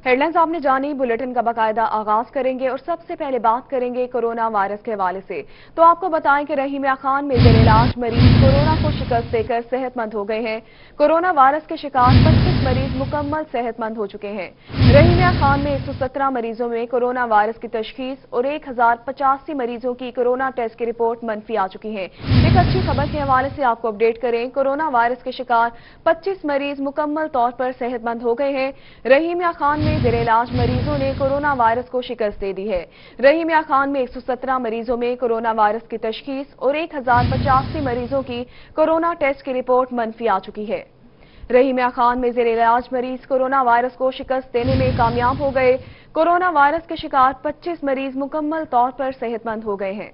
Headlines आपने जानी। Bulletin का बाकायदा आगाज करेंगे और सबसे पहले बात करेंगे कोरोना वायरस के हवाले से। तो आपको बताएं कि रहीमिया खान में जेर इलाज मरीज कोरोना को शिकस्त देकर सेहतमंद हो गए हैं। कोरोना वायरस के शिकार 25 मरीज मुकम्मल सेहतमंद हो चुके हैं। रहीमिया खान में 117 मरीजों में कोरोना वायरस की तशखीस और 1085 मरीजों की कोरोना टेस्ट की रिपोर्ट मनफी आ चुकी है। एक अच्छी खबर के हवाले से आपको अपडेट करें। कोरोना वायरस के शिकार 25 मरीज मुकम्मल तौर पर सेहतमंद हो गए हैं। रहीमिया खान में जेर इलाज मरीजों ने कोरोना वायरस को शिकस्त दे दी है। रहीमिया खान में 117 मरीजों में कोरोना वायरस की तशखीस और 1085 मरीजों की कोरोना टेस्ट की रिपोर्ट मनफी आ चुकी है। रहीमिया खान में जेर इलाज मरीज कोरोना वायरस को शिकस्त देने में कामयाब हो गए। कोरोना वायरस के शिकार 25 मरीज मुकम्मल तौर पर सेहतमंद हो गए हैं।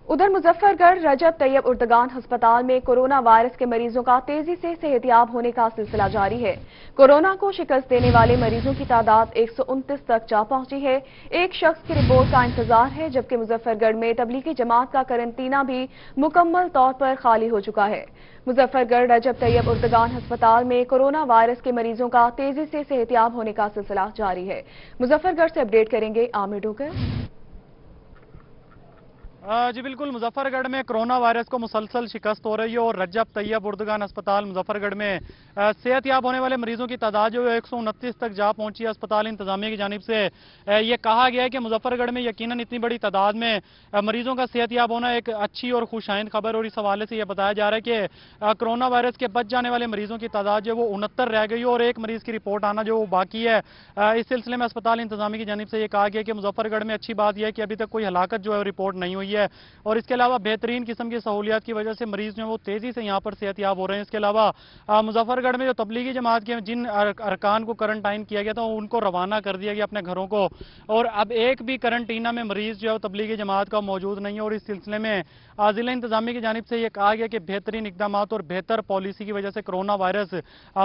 उधर मुजफ्फरगढ़ रजब तैयब उर्दगान अस्पताल में कोरोना वायरस के मरीजों का तेजी से सेहतियाब होने का सिलसिला जारी है। कोरोना को शिकस्त देने वाले मरीजों की तादाद 129 तक जा पहुंची है। एक शख्स की रिपोर्ट का इंतजार है, जबकि मुजफ्फरगढ़ में तबलीगी जमात का करंटीना भी मुकम्मल तौर पर खाली हो चुका है। मुजफ्फरगढ़ रजब तैयब उर्दगान अस्पताल में कोरोना वायरस के मरीजों का तेजी से सेहतियाब होने का सिलसिला जारी है। मुजफ्फरगढ़ से अपडेट करेंगे आमिर डोगर। जी बिल्कुल, मुजफ्फरगढ़ में कोरोना वायरस को मुसलसल शिकस्त हो रही है और रजब तैयब उर्दगान अस्पताल मुजफ्फरगढ़ में सेहतयाब होने वाले मरीजों की तादाद जो है 129 तक जा पहुंची है। अस्पताल इंतजामिया की जानिब से ये कहा गया है कि मुजफ्फरगढ़ में यकीनन इतनी बड़ी तादाद में मरीजों का सेहतयाब होना एक अच्छी और खुशाइंद खबर, और इस हवाले से यह बताया जा रहा है कि कोरोना वायरस के बच जाने वाले मरीजों की तादाद जो वो 69 रह गई और एक मरीज की रिपोर्ट आना जो बाकी है। इस सिलसिले में अस्पताल इंतजामिया की जानिब से यह कहा गया कि मुजफ्फरगढ़ में अच्छी बात यह है कि अभी तक कोई हलाकत जो है रिपोर्ट नहीं हुई है, और इसके अलावा बेहतरीन किस्म की सहूलियात की वजह से मरीज जो है वो तेजी से यहाँ पर सेहतयाब हो रहे हैं। इसके अलावा मुजफ्फरगढ़ में जो तबलीगी जमात के जिन अरकान को क्वारंटाइन किया गया था उनको रवाना कर दिया गया अपने घरों को, और अब एक भी क्वारंटीना में मरीज जो है तबलीगी जमात का मौजूद नहीं है। और इस सिलसिले में जिला इंतजामिया की जानिब से यह कहा गया कि बेहतरीन इकदाम और बेहतर पॉलिसी की वजह से कोरोना वायरस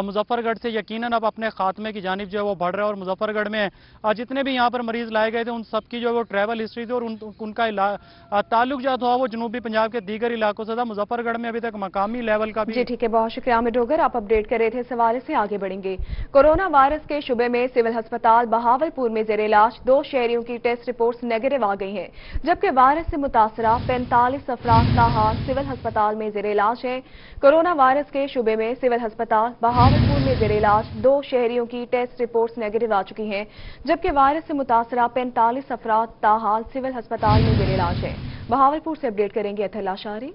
मुजफ्फरगढ़ से यकीनन अब अपने खात्मे की जानिब जो है वो बढ़ रहा है। और मुजफ्फरगढ़ में जितने भी यहाँ पर मरीज लाए गए थे उन सबकी जो है वो ट्रैवल हिस्ट्री थी और उनका ताल्लुक जो था वो जनूबी पंजाब के दीगर इलाकों से था। मुजफ्फरगढ़ में अभी तक मकामी लेवल का भी। जी ठीक है, बहुत शुक्रिया आमिर डोगर, आप अपडेट कर रहे थे। इस हवाले से आगे बढ़ेंगे। कोरोना वायरस के शुबे में सिविल अस्पताल बहावलपुर में जेर इलाज 2 शहरियों की टेस्ट रिपोर्ट्स नेगेटिव आ गई हैं, जबकि वायरस से मुतासरा 45 अफराद ताहाल सिविल अस्पताल में जेर इलाज है। कोरोना वायरस के शुबे में सिविल अस्पताल बहावलपुर में जेर इलाज 2 शहरियों की टेस्ट रिपोर्ट्स नेगेटिव आ चुकी हैं, जबकि वायरस से मुतासरा 45 अफराद ताहाल सिविल अस्पताल में जेर इलाज है। बहावलपुर से अपडेट करेंगे अथल आशारी।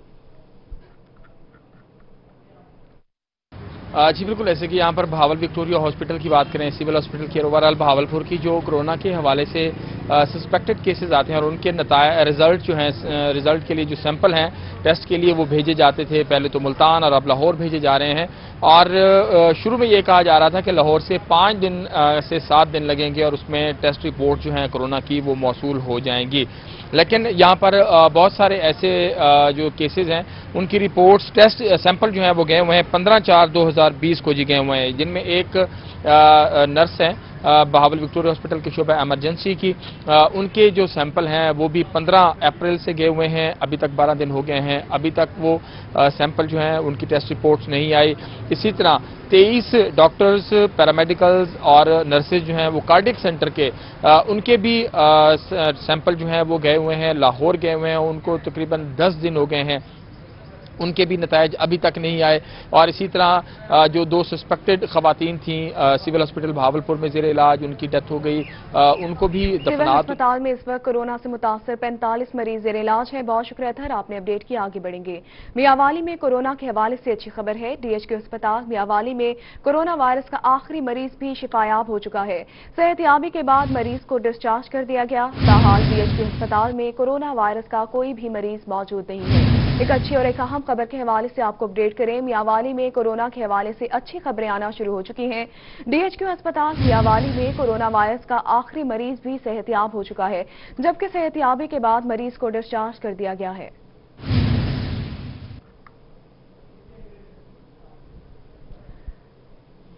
जी बिल्कुल, ऐसे कि यहाँ पर बहावल विक्टोरिया हॉस्पिटल की बात करें, सिविल हॉस्पिटल की ओवरऑल बहावलपुर की जो कोरोना के हवाले से सस्पेक्टेड केसेस आते हैं और उनके रिजल्ट जो हैं, रिजल्ट के लिए जो सैंपल हैं टेस्ट के लिए वो भेजे जाते थे, पहले तो मुल्तान और अब लाहौर भेजे जा रहे हैं। और शुरू में ये कहा जा रहा था कि लाहौर से 5 दिन से 7 दिन लगेंगे और उसमें टेस्ट रिपोर्ट जो है कोरोना की वो मौसूल हो जाएंगी। लेकिन यहाँ पर बहुत सारे ऐसे जो केसेस हैं उनकी रिपोर्ट्स टेस्ट सैंपल जो है वो गए हुए हैं 15/4/2020 को जी गए हुए हैं, जिनमें एक नर्स हैं बहावल विक्टोरिया हॉस्पिटल के शोबा एमरजेंसी की, उनके जो सैंपल हैं वो भी 15 अप्रैल से गए हुए हैं, अभी तक 12 दिन हो गए हैं, अभी तक वो सैंपल जो हैं उनकी टेस्ट रिपोर्ट्स नहीं आई। इसी तरह 23 डॉक्टर्स, पैरामेडिकल्स और नर्सेज जो हैं वो कार्डियक सेंटर के उनके भी सैंपल जो हैं वो गए हुए हैं, लाहौर गए हुए हैं, उनको तकरीबन 10 दिन हो गए हैं, उनके भी नतायज अभी तक नहीं आए। और इसी तरह जो 2 सस्पेक्टेड खवातीन थी सिविल हॉस्पिटल बहावलपुर में जेर इलाज, उनकी डेथ हो गई, उनको भी सिविल अस्पताल में इस वक्त कोरोना से मुतासर 45 मरीज जेर इलाज है। बहुत शुक्रिया अतहर, आपने अपडेट किया। आगे बढ़ेंगे। मियांवाली में कोरोना के हवाले से अच्छी खबर है। डीएचक्यू अस्पताल मियांवाली में कोरोना वायरस का आखिरी मरीज भी शिफायाब हो चुका है। सेहतयाबी के बाद मरीज को डिस्चार्ज कर दिया गया। ताहाल डीएचक्यू अस्पताल में कोरोना वायरस का कोई भी मरीज मौजूद नहीं है। एक अच्छी और एक अहम खबर के हवाले से आपको अपडेट करें। मियांवाली में कोरोना के हवाले से अच्छी खबरें आना शुरू हो चुकी हैं। डीएचक्यू अस्पताल मियांवाली में कोरोना वायरस का आखिरी मरीज भी सेहतयाब हो चुका है, जबकि सेहतयाबी के बाद मरीज को डिस्चार्ज कर दिया गया है।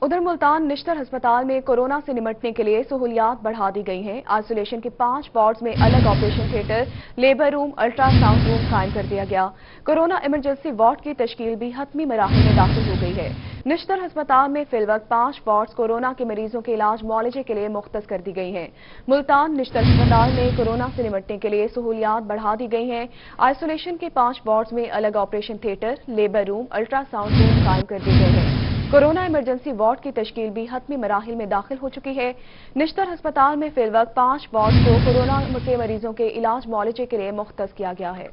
उधर मुल्तान निश्तर अस्पताल में कोरोना से निपटने के लिए सहूलियात बढ़ा दी गई हैं। आइसोलेशन के 5 वार्ड्स में अलग operation theatre, labour room, ultrasound room कायम कर दिया गया। कोरोना इमरजेंसी वार्ड की तश्कील भी हतमी मराहिल में दाखिल हो गई है। निश्तर अस्पताल में फिलवक्त 5 वार्ड्स कोरोना के मरीजों के इलाज मुआलजे के लिए मुख्तस कर दी गई हैं। मुल्तान निश्तर अस्पताल में कोरोना से निपटने के लिए सहूलियात बढ़ा दी गई हैं। आइसोलेशन के 5 वार्ड्स में अलग operation theatre, labour room, ultrasound room कायम कर दिए गए हैं। कोरोना इमरजेंसी वार्ड की तश्कील भी हतमी मराहिल में दाखिल हो चुकी है। निश्तर अस्पताल में फिलवक्त 5 वार्ड को कोरोना के मरीजों के इलाज मुआलजे के लिए मुख्तस किया गया है।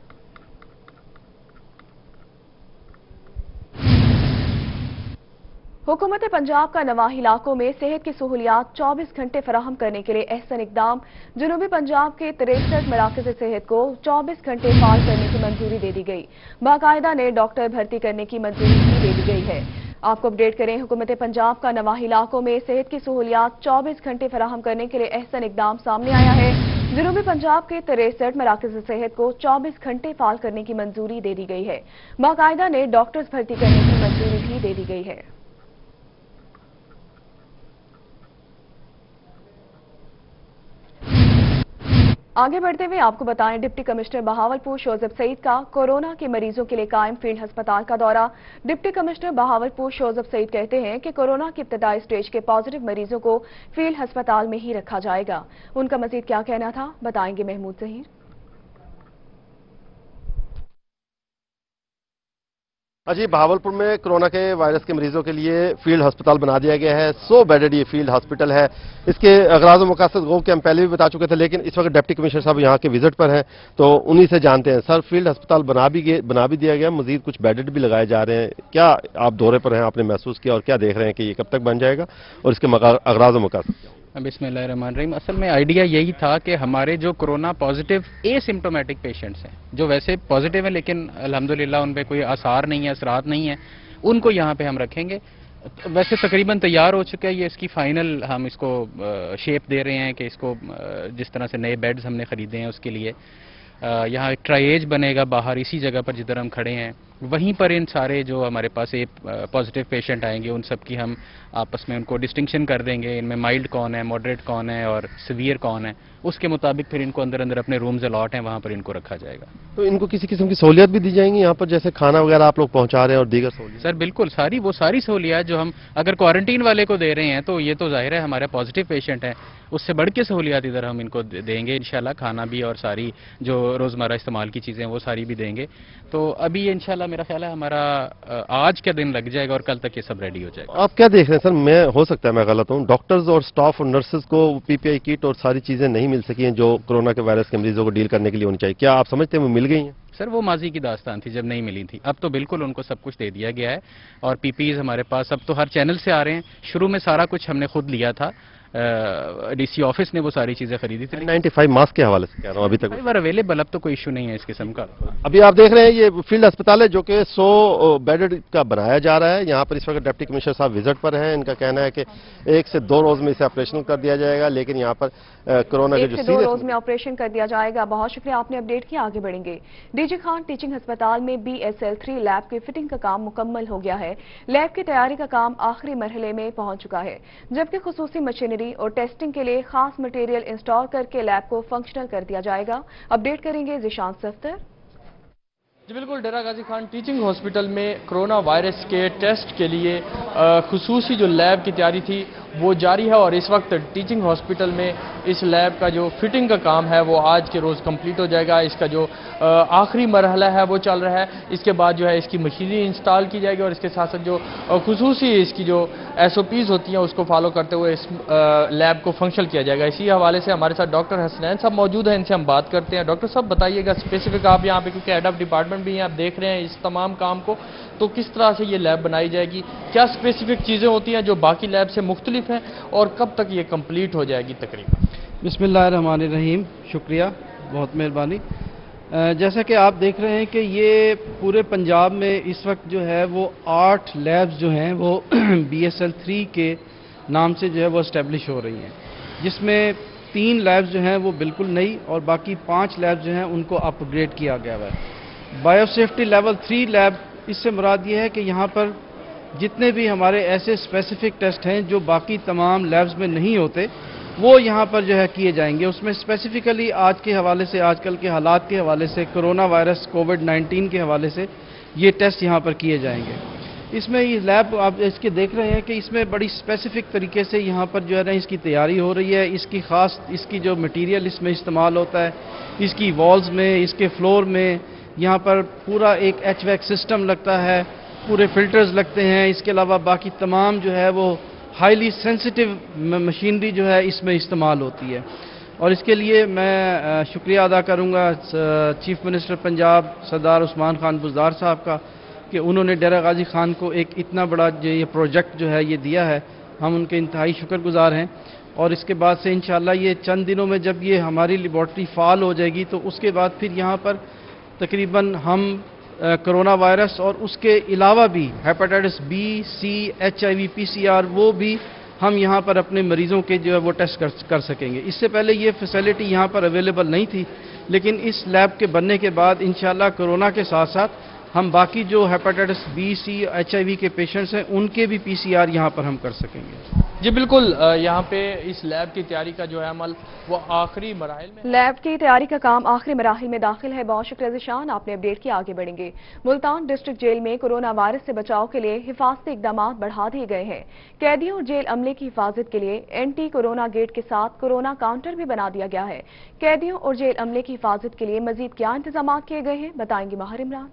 हुकूमत पंजाब का नवाही इलाकों में सेहत की सहूलियात 24 घंटे फराहम करने के लिए अहसन इकदाम। जनूबी पंजाब के 63 मराकज़ सेहत को 24 घंटे फाल करने की मंजूरी दे दी गई। बाकायदा ने डॉक्टर भर्ती करने की मंजूरी भी दे दी गई है। आपको अपडेट करें, हुकूमत पंजाब का नवाही इलाकों में सेहत की सहूलियात 24 घंटे फराहम करने के लिए अहसन इकदाम सामने आया है। जनूबी पंजाब के 63 मराकज़ सेहत को 24 घंटे फाल करने की मंजूरी दे दी गई है। बाकायदा ने डॉक्टर्स भर्ती करने की मंजूरी भी दे दी गई है। आगे बढ़ते हुए आपको बताएं, डिप्टी कमिश्नर बहावलपुर शोजब सईद का कोरोना के मरीजों के लिए कायम फील्ड अस्पताल का दौरा। डिप्टी कमिश्नर बहावलपुर शोजब सईद कहते हैं कि कोरोना की इब्तदाई स्टेज के पॉजिटिव मरीजों को फील्ड अस्पताल में ही रखा जाएगा। उनका मजीद क्या कहना था, बताएंगे महमूद जहीर। अजी, बहावलपुर में कोरोना के वायरस के मरीजों के लिए फील्ड अस्पताल बना दिया गया है। 100 बेडेड ये फील्ड हॉस्पिटल है। इसके अगराज़ और मकासद गो के हम पहले भी बता चुके थे, लेकिन इस वक्त डिप्टी कमिश्नर साहब यहाँ के विजिट पर हैं, तो उन्हीं से जानते हैं। सर, फील्ड अस्पताल बना भी दिया गया, मजीद कुछ बेडेड भी लगाए जा रहे हैं। क्या आप दौरे पर हैं, आपने महसूस किया और क्या देख रहे हैं कि ये कब तक बन जाएगा और इसके अगराज़ और मकासद? बिस्मिल्लाहिर्रहमानिर्रहीम। असल में आइडिया यही था कि हमारे जो कोरोना पॉजिटिव एसिम्प्टोमेटिक पेशेंट्स हैं, जो वैसे पॉजिटिव हैं लेकिन अल्हम्दुलिल्लाह उन पे कोई आसार नहीं है, असरात नहीं है, उनको यहाँ पे हम रखेंगे। वैसे तकरीबन तैयार हो चुका है ये, इसकी फाइनल हम इसको शेप दे रहे हैं कि इसको जिस तरह से नए बेड्स हमने खरीदे हैं उसके लिए यहाँ एक ट्राइएज बनेगा बाहर इसी जगह पर जिधर हम खड़े हैं। वहीं पर इन सारे जो हमारे पास पॉजिटिव पेशेंट आएंगे उन सब की हम आपस में उनको डिस्टिंक्शन कर देंगे, इनमें माइल्ड कौन है, मॉडरेट कौन है और सीवियर कौन है, उसके मुताबिक फिर इनको अंदर अंदर अपने रूम्स अलॉट हैं वहाँ पर इनको रखा जाएगा। तो इनको किसी किस्म की सहूलियत भी दी जाएंगी यहाँ पर, जैसे खाना वगैरह आप लोग पहुँचा रहे हैं और दीगर सहूलियत? सर बिल्कुल, वो सारी सहूलियत जो हम अगर क्वारंटीन वाले को दे रहे हैं तो ये तो जाहिर है हमारे पॉजिटिव पेशेंट हैं, उससे बढ़ के सहूलियत इधर हम इनको देंगे इंशाल्लाह। खाना भी और सारी जो रोज़मर्रा इस्तेमाल की चीज़ें वो सारी भी देंगे। तो अभी ये इंशाल्लाह मेरा ख्याल है हमारा आज का दिन लग जाएगा और कल तक ये सब रेडी हो जाएगा। आप क्या देख रहे हैं सर? हो सकता है मैं गलत हूँ, डॉक्टर्स और स्टाफ और नर्सेज को पीपीआई किट और सारी चीजें नहीं मिल सकी हैं जो कोरोना के वायरस के मरीजों को डील करने के लिए होनी चाहिए। क्या आप समझते हैं वो मिल गई हैं? सर वो माजी की दास्तान थी जब नहीं मिली थी, अब तो बिल्कुल उनको सब कुछ दे दिया गया है और पीपीईज हमारे पास अब तो हर चैनल से आ रहे हैं। शुरू में सारा कुछ हमने खुद लिया था, डीसी ऑफिस ने वो सारी चीजें खरीदी थी। 95 मास्क के हवाले से कह रहा हूँ, अभी तक अवेलेबल, अब तो कोई इशू नहीं है इस किस्म का। अभी आप देख रहे हैं ये फील्ड अस्पताल है जो कि 100 बेडेड का बनाया जा रहा है। यहाँ पर इस वक्त डिप्टी कमिश्नर साहब विजिट पर हैं। इनका कहना है कि 1 से 2 रोज में इसे ऑपरेशन कर दिया जाएगा, लेकिन यहाँ पर कोरोना के जो 1 से 2 रोज में ऑपरेशन कर दिया जाएगा। बहुत शुक्रिया, आपने अपडेट किया। आगे बढ़ेंगे। डीजी खान टीचिंग अस्पताल में BSL-3 लैब की फिटिंग का काम मुकम्मल हो गया है। लैब की तैयारी का काम आखिरी मरहले में पहुंच चुका है, जबकि खुसूसी मशीनरी और टेस्टिंग के लिए खास मटेरियल इंस्टॉल करके लैब को फंक्शनल कर दिया जाएगा। अपडेट करेंगे ज़िशान सफ्तर। जी बिल्कुल, डेरा गाजी खान टीचिंग हॉस्पिटल में कोरोना वायरस के टेस्ट के लिए खुसूसी जो लैब की तैयारी थी वो जारी है और इस वक्त टीचिंग हॉस्पिटल में इस लैब का जो फिटिंग का काम है वो आज के रोज़ कंप्लीट हो जाएगा। इसका जो आखिरी मरहला है वो चल रहा है। इसके बाद जो है इसकी मशीनरी इंस्टॉल की जाएगी और इसके साथ साथ जो खुसूसी इसकी जो SOPs होती हैं उसको फॉलो करते हुए इस लैब को फंक्शनल किया जाएगा। इसी हवाले से हमारे साथ डॉक्टर हसनैन साहब मौजूद हैं, इनसे हम बात करते हैं। डॉक्टर साहब बताइएगा स्पेसिफिक, आप यहाँ पे क्योंकि हेड ऑफ डिपार्टमेंट भी हैं, आप देख रहे हैं इस तमाम काम को, तो किस तरह से ये लैब बनाई जाएगी, क्या स्पेसिफिक चीज़ें होती हैं जो बाकी लैब से मुख्तलिफ हैं और कब तक ये कंप्लीट हो जाएगी तकरीबन? बिस्मिल्लाहिर्रहमानिर्रहीम, शुक्रिया, बहुत मेहरबानी। जैसा कि आप देख रहे हैं कि ये पूरे पंजाब में इस वक्त जो है वो 8 लैब्स जो हैं वो BSL-3 के नाम से जो है वो इस्टेब्लिश हो रही हैं, जिसमें 3 लैब्स जो हैं वो बिल्कुल नई और बाकी 5 लैब्स जो हैं उनको अपग्रेड किया गया है। बायोसेफ्टी लेवल 3 लैब, इससे मुराद ये है कि यहाँ पर जितने भी हमारे ऐसे स्पेसिफिक टेस्ट हैं जो बाकी तमाम लैब्स में नहीं होते, वो यहाँ पर जो है किए जाएंगे। उसमें स्पेसिफिकली आज के हवाले से, आजकल के हालात के हवाले से, कोरोना वायरस कोविड-19 के हवाले से ये टेस्ट यहाँ पर किए जाएंगे। इसमें ये लैब आप इसके देख रहे हैं कि इसमें बड़ी स्पेसिफिक तरीके से यहाँ पर जो है ना इसकी तैयारी हो रही है। इसकी जो मटेरियल इसमें इस्तेमाल होता है, इसकी वॉल्स में, इसके फ्लोर में, यहाँ पर पूरा एक HVAC सिस्टम लगता है, पूरे फिल्टर्स लगते हैं। इसके अलावा बाकी तमाम जो है वो हाईली सेंसिटिव मशीनरी जो है इसमें इस्तेमाल होती है। और इसके लिए मैं शुक्रिया अदा करूँगा चीफ मिनिस्टर पंजाब सरदार उस्मान खान बुज़दार साहब का कि उन्होंने डेरा गाजी खान को एक इतना बड़ा जो ये प्रोजेक्ट जो है ये दिया है। हम उनके इंतहाई शुक्रगुजार हैं। और इसके बाद से इंशाअल्लाह ये चंद दिनों में जब ये हमारी लेबॉर्ट्री फाल हो जाएगी तो उसके बाद फिर यहाँ पर तकरीबन हम कोरोना वायरस और उसके अलावा भी हेपेटाइटिस बी, सी, HIV, PCR वो भी हम यहाँ पर अपने मरीज़ों के जो है वो टेस्ट कर सकेंगे। इससे पहले ये फैसिलिटी यहाँ पर अवेलेबल नहीं थी, लेकिन इस लैब के बनने के बाद इंशाअल्लाह कोरोना के साथ साथ हम बाकी जो हेपेटाइटिस बी, सी, HIV के पेशेंट्स हैं उनके भी PCR यहाँ पर हम कर सकेंगे। जी बिल्कुल, यहाँ पे इस लैब की तैयारी का जो है अमल वो आखिरी मराहिल में, लैब की तैयारी का काम आखिरी मराहिल में दाखिल है। बहुत शुक्रिया ज़िशान, आपने अपडेट किया। आगे बढ़ेंगे। मुल्तान डिस्ट्रिक्ट जेल में कोरोना वायरस से बचाव के लिए हिफाजती इकदाम बढ़ा दिए गए हैं। कैदियों और जेल अमले की हिफाजत के लिए एंटी कोरोना गेट के साथ कोरोना काउंटर भी बना दिया गया है। कैदियों और जेल अमले की हिफाजत के लिए मजीद क्या इंतजाम किए गए हैं, बताएंगे माहिर इमरान।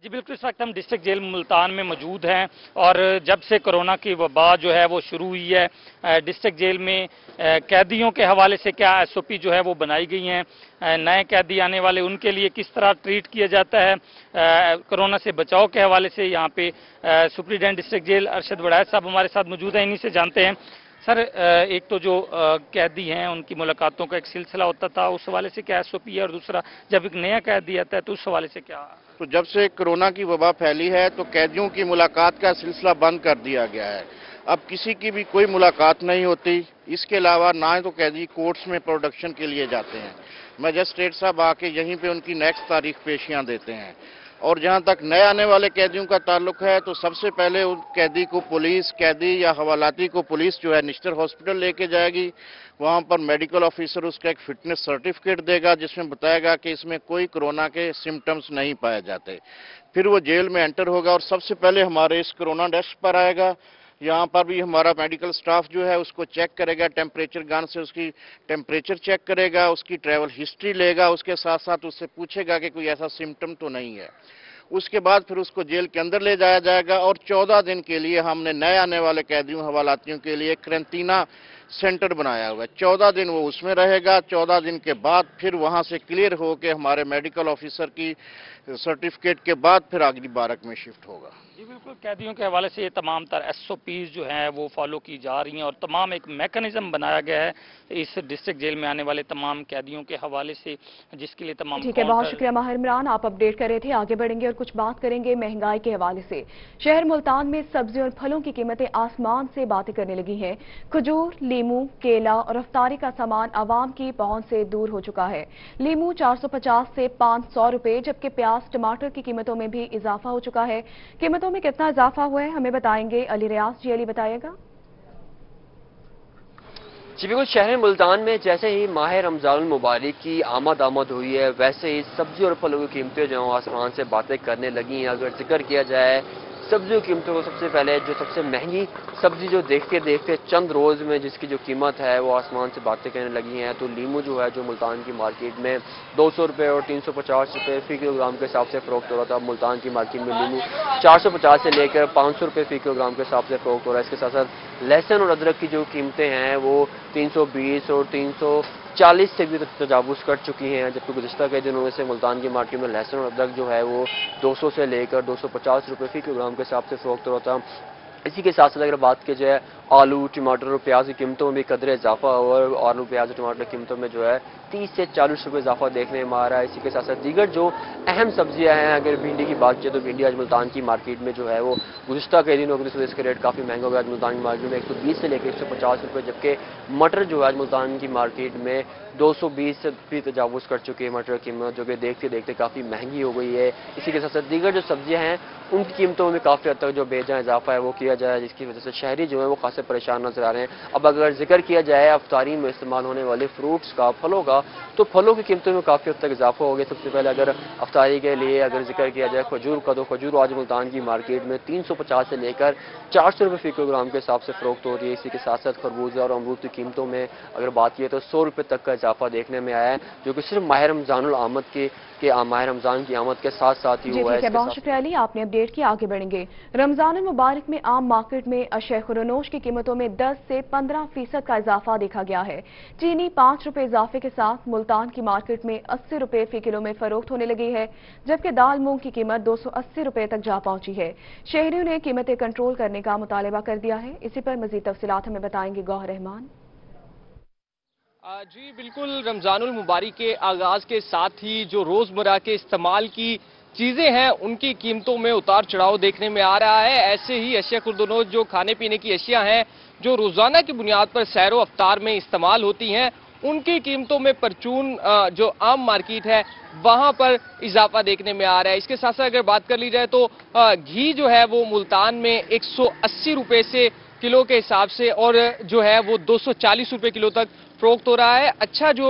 जी बिल्कुल, इस वक्त हम डिस्ट्रिक्ट जेल मुल्तान में मौजूद हैं और जब से कोरोना की वबा जो है वो शुरू हुई है, डिस्ट्रिक्ट जेल में कैदियों के हवाले से क्या SOP जो है वो बनाई गई हैं, नए कैदी आने वाले उनके लिए किस तरह ट्रीट किया जाता है, कोरोना से बचाव के हवाले से यहाँ पे सुप्रिटेंडेंट डिस्ट्रिक्ट जेल अरशद वड़ैत साहब हमारे साथ मौजूद हैं। इन्हीं से जानते हैं। सर, एक तो जो कैदी हैं उनकी मुलाकातों का एक सिलसिला होता था, उस हवाले से क्या SOP है, और दूसरा जब एक नया कैदी आता है तो उस हवाले से क्या? तो जब से कोरोना की वबा फैली है तो कैदियों की मुलाकात का सिलसिला बंद कर दिया गया है। अब किसी की भी कोई मुलाकात नहीं होती। इसके अलावा ना तो कैदी कोर्ट्स में प्रोडक्शन के लिए जाते हैं, मजिस्ट्रेट साहब आके यहीं पे उनकी नेक्स्ट तारीख पेशियां देते हैं। और जहां तक नए आने वाले कैदियों का ताल्लुक है तो सबसे पहले उन कैदी को पुलिस, कैदी या हवालाती को पुलिस जो है निश्तर हॉस्पिटल लेके जाएगी। वहां पर मेडिकल ऑफिसर उसका एक फिटनेस सर्टिफिकेट देगा जिसमें बताएगा कि इसमें कोई कोरोना के सिम्टम्स नहीं पाए जाते। फिर वो जेल में एंटर होगा और सबसे पहले हमारे इस कोरोना डेस्क पर आएगा। यहाँ पर भी हमारा मेडिकल स्टाफ जो है उसको चेक करेगा, टेम्परेचर गन से उसकी टेम्परेचर चेक करेगा, उसकी ट्रैवल हिस्ट्री लेगा, उसके साथ साथ उससे पूछेगा कि कोई ऐसा सिम्टम तो नहीं है। उसके बाद फिर उसको जेल के अंदर ले जाया जाएगा और 14 दिन के लिए हमने नए आने वाले कैदियों हवालातियों के लिए क्रेंटीना सेंटर बनाया हुआ है। 14 दिन वो उसमें रहेगा। 14 दिन के बाद फिर वहां से क्लियर होकर हमारे मेडिकल ऑफिसर की सर्टिफिकेट के बाद फिर अगली बारक में शिफ्ट होगा। जी बिल्कुल, कैदियों के हवाले से ये तमाम तर SOPs जो हैं वो फॉलो की जा रही हैं और तमाम एक मैकेनिज्म बनाया गया है इस डिस्ट्रिक्ट जेल में आने वाले तमाम कैदियों के हवाले से, जिसके लिए तमाम। ठीक है, बहुत शुक्रिया माहिर इमरान, आप अपडेट कर रहे थे। आगे बढ़ेंगे और कुछ बात करेंगे महंगाई के हवाले से। शहर मुल्तान में सब्जियों और फलों की कीमतें आसमान से बातें करने लगी हैं। खजूर, लीमू, केला और अफ्तारी का सामान आवाम की पहुंच से दूर हो चुका है। लीमू 450 से 500 रुपए, जबकि प्याज, टमाटर की कीमतों में भी इजाफा हो चुका है। कीमतों में कितना इजाफा हुआ है हमें बताएंगे अली रियाज। जी अली, बताइएगा। जी बिल्कुल, शहर मुल्तान में जैसे ही माह रमजान मुबारक की आमद हुई है वैसे ही सब्जी और फलों की कीमतें जो आसमान से बातें करने लगी हैं। अगर जिक्र किया जाए सब्जियों की कीमतों को, सबसे पहले जो सबसे महंगी सब्जी जो देखते देखते चंद रोज में जिसकी जो कीमत है वो आसमान से बातें करने लगी हैं, तो लीमू जो है जो मुल्तान की मार्केट में 200 रुपये और 350 रुपये फी किलोग्राम के हिसाब से फरोख्त हो रहा था। मुल्तान की मार्केट में लीमू 450 से लेकर 500 रुपये फी किलोग्राम के हिसाब से फरोख्त हो रहा है। इसके साथ साथ लहसुन और अदरक की जो कीमतें हैं वो 320 और 340 से भी तजावुज़ कर चुकी हैं, जबकि गुज़िश्ता के दिनों में से मुल्तान की मार्केट में लहसुन और अदरक जो है वो 200 से लेकर 250 रुपये फी किलोग्राम के हिसाब से फरोख्त हो रहा था। इसी के साथ साथ अगर बात की जाए आलू, टमाटर और प्याज की कीमतों में भी कदर इजाफा हुआ है। आलू, प्याज और टमाटर की कीमतों में जो है 30 से 40 रुपये इजाफा देखने में आ रहा है। इसी के साथ साथ दीगर जो अहम सब्जियां हैं, अगर भिंडी की बात की तो भिंडी आज मुल्तान की मार्केट में जो है वो गुज़िश्ता कई दिनों की वजह से इसका रेट काफ़ी महंगा हो गया। आज मुल्तान की मार्केट में 120 से लेकर 150 रुपये, जबकि मटर जो है आज मुल्तान की मार्केट में 220 से भी तजावुज़ कर चुकी है मटर की कीमत, जो कि देखते देखते काफ़ी महंगी हो गई है। इसी के साथ साथ दीगर जो सब्जियां हैं उनकी कीमतों में काफ़ी हद तक जो बेजा इजाफा है वो किया जाए, जिसकी वजह से शहरी जो है वो खासे परेशान नजर आ रहे हैं। अब अगर जिक्र किया जाए अफ्तारी में इस्तेमाल होने वाले फ्रूट्स का, फलों का, तो फलों की कीमतों में काफ़ी हद तक इजाफा हो गया। सबसे पहले अगर अफ्तारी के लिए अगर जिक्र किया जाए खजूर का, तो खजूर आज मुल्तान की मार्केट में 350 से लेकर 400 रुपये फी किलोग्राम के हिसाब से फरोख्त हो रही है। इसी के साथ साथ खरबूजा और अमरूद की कीमतों में अगर बात की तो 100 रुपये तक का इजाफा देखने में आया है, जो कि सिर्फ माह रमजानुल आमद के माह रमजान की आमद के साथ साथ ही हुआ है। बहुत शुक्रिया अली, आपने अपडेट किया। आगे बढ़ेंगे। रमजान मुबारक में आम मार्केट में अशय खुरनोश की कीमतों में 10 से 15% का इजाफा देखा गया है। चीनी 5 रुपए इजाफे के साथ मुल्तान की मार्केट में 80 रुपए फी किलो में फरोख्त होने लगी है, जबकि दाल मूंग की कीमत 280 रुपए तक जा पहुंची है। शहरियों ने कीमतें कंट्रोल करने का मुतालबा कर दिया है। इसी पर मजीद तफसीलात हमें बताएंगे गौहर रहमान। जी बिल्कुल, रमजानुल मुबारक के आगाज के साथ ही जो रोजमर्रा के इस्तेमाल की चीजें हैं उनकी कीमतों में उतार चढ़ाव देखने में आ रहा है। ऐसे ही अशिया खुर्दनोश जो खाने पीने की अशिया हैं जो रोजाना की बुनियाद पर सैरो अफ्तार में इस्तेमाल होती हैं, उनकी कीमतों में परचून जो आम मार्केट है वहां पर इजाफा देखने में आ रहा है। इसके साथ साथ अगर बात कर ली जाए तो घी जो है वो मुल्तान में 180 रुपए से किलो के हिसाब से और जो है वो 240 रुपए किलो तक फरोख्त हो रहा है। अच्छा जो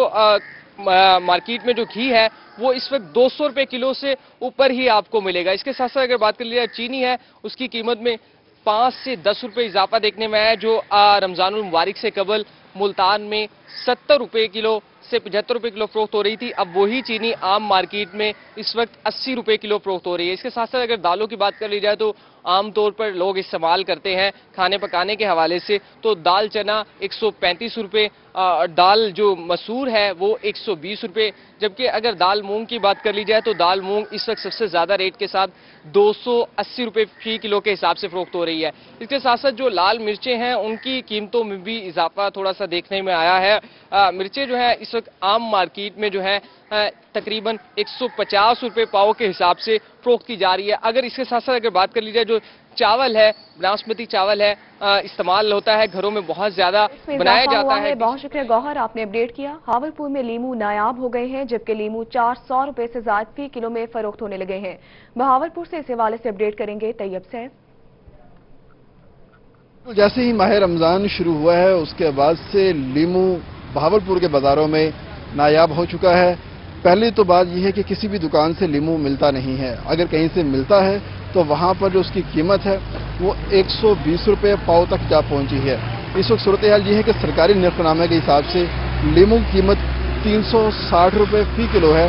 मार्केट में जो घी है वो इस वक्त 200 रुपए किलो से ऊपर ही आपको मिलेगा। इसके साथ साथ अगर बात कर लिया चीनी है, उसकी कीमत में 5 से 10 रुपए इजाफा देखने में आया, जो रमजानुल मुबारक से कबल मुल्तान में 70 रुपए किलो से 75 रुपए किलो फरोख्त हो रही थी। अब वही चीनी आम मार्केट में इस वक्त 80 रुपए किलो फरोख्त हो रही है। इसके साथ साथ अगर दालों की बात कर ली जाए तो आमतौर पर लोग इस्तेमाल करते हैं खाने पकाने के हवाले से, तो दाल चना 135 रुपए, दाल जो मसूर है वो 120 रुपए, जबकि अगर दाल मूंग की बात कर ली जाए तो दाल मूंग इस वक्त सबसे ज्यादा रेट के साथ 280 रुपए फी किलो के हिसाब से फरोख्त हो रही है। इसके साथ साथ जो लाल मिर्चें हैं उनकी कीमतों में भी इजाफा थोड़ा सा देखने में आया है। मिर्चें जो है इस वक्त आम मार्केट में जो है तकरीबन 150 रुपए पाव के हिसाब से फरोख्त की जा रही है। अगर इसके साथ साथ अगर बात कर ली जाए जो चावल है, बासमती चावल है, इस्तेमाल होता है घरों में बहुत ज्यादा बनाया जाता है। बहुत शुक्रिया गौहर, आपने अपडेट किया। हावलपुर में लीमू नायाब हो गए हैं, जबकि लीमू 400 रुपए से ज्यादा फी किलो में फरोख्त होने लगे हैं। बहावलपुर से इस हवाले से अपडेट करेंगे तैयब सैफ। जैसे ही माह रमजान शुरू हुआ है उसके बाद से लीमू बहावलपुर के बाजारों में नायाब हो चुका है। पहली तो बात यह है कि किसी भी दुकान से लीमू मिलता नहीं है, अगर कहीं से मिलता है तो वहां पर जो उसकी कीमत है वो 120 रुपये पाव तक जा पहुंची है। इस वक्त सूरत हाल ये है कि सरकारी निर्खनामे के हिसाब से लीमू की कीमत 360 रुपये फी किलो है,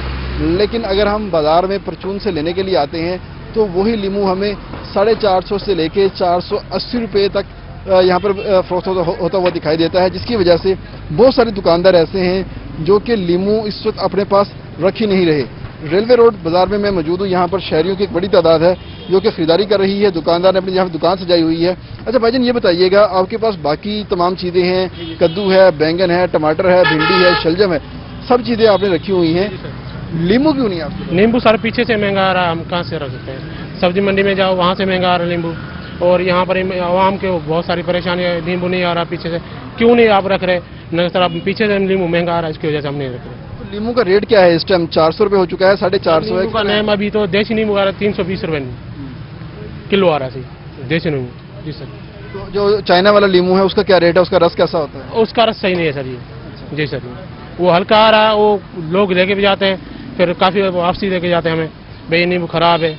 लेकिन अगर हम बाजार में परचून से लेने के लिए आते हैं तो वही लीमू हमें 450 से लेके 480 रुपये तक यहाँ पर फरोख्त होता हुआ दिखाई देता है, जिसकी वजह से बहुत सारे दुकानदार ऐसे हैं जो कि लीमू इस वक्त अपने पास रख ही नहीं रहे। रेलवे रोड बाजार में मैं मौजूद हूँ, यहाँ पर शहरियों की एक बड़ी तादाद है जो कि खरीदारी कर रही है। दुकानदार ने अपनी यहाँ दुकान सजाई हुई है। अच्छा भाईजान, ये बताइएगा आपके पास बाकी तमाम चीजें हैं, कद्दू है, बैंगन है, टमाटर है, भिंडी है, शलजम है, सब चीजें आपने रखी हुई हैं, नींबू क्यों नहीं आपके? नींबू सर पीछे से महंगा आ रहा है, हम कहाँ से रख सकते हैं? सब्जी मंडी में जाओ वहाँ से महंगा आ रहा है नींबू, और यहाँ पर आवाम के बहुत सारी परेशानी है, नींबू नहीं आ रहा पीछे से। क्यों नहीं आप रख रहे? नहीं सर, आप पीछे से नींबू महंगा आ रहा है, इसकी वजह से हम नहीं रख रहे। तो नींबू का रेट क्या है इस टाइम? 400 रुपये हो चुका है, 450 का नेम अभी तो देसी नींबू आ रहा है 320 रुपये किलो आ रहा है देसी नींबू। जी सर। तो जो चाइना वाला नींबू है उसका क्या रेट है, उसका रस कैसा होता है? उसका रस सही नहीं है सर ये। जी सर, वो हल्का आ रहा है, वो लोग लेके भी जाते हैं, फिर काफी वापसी लेके जाते हैं हमें, भाई नींबू खराब है,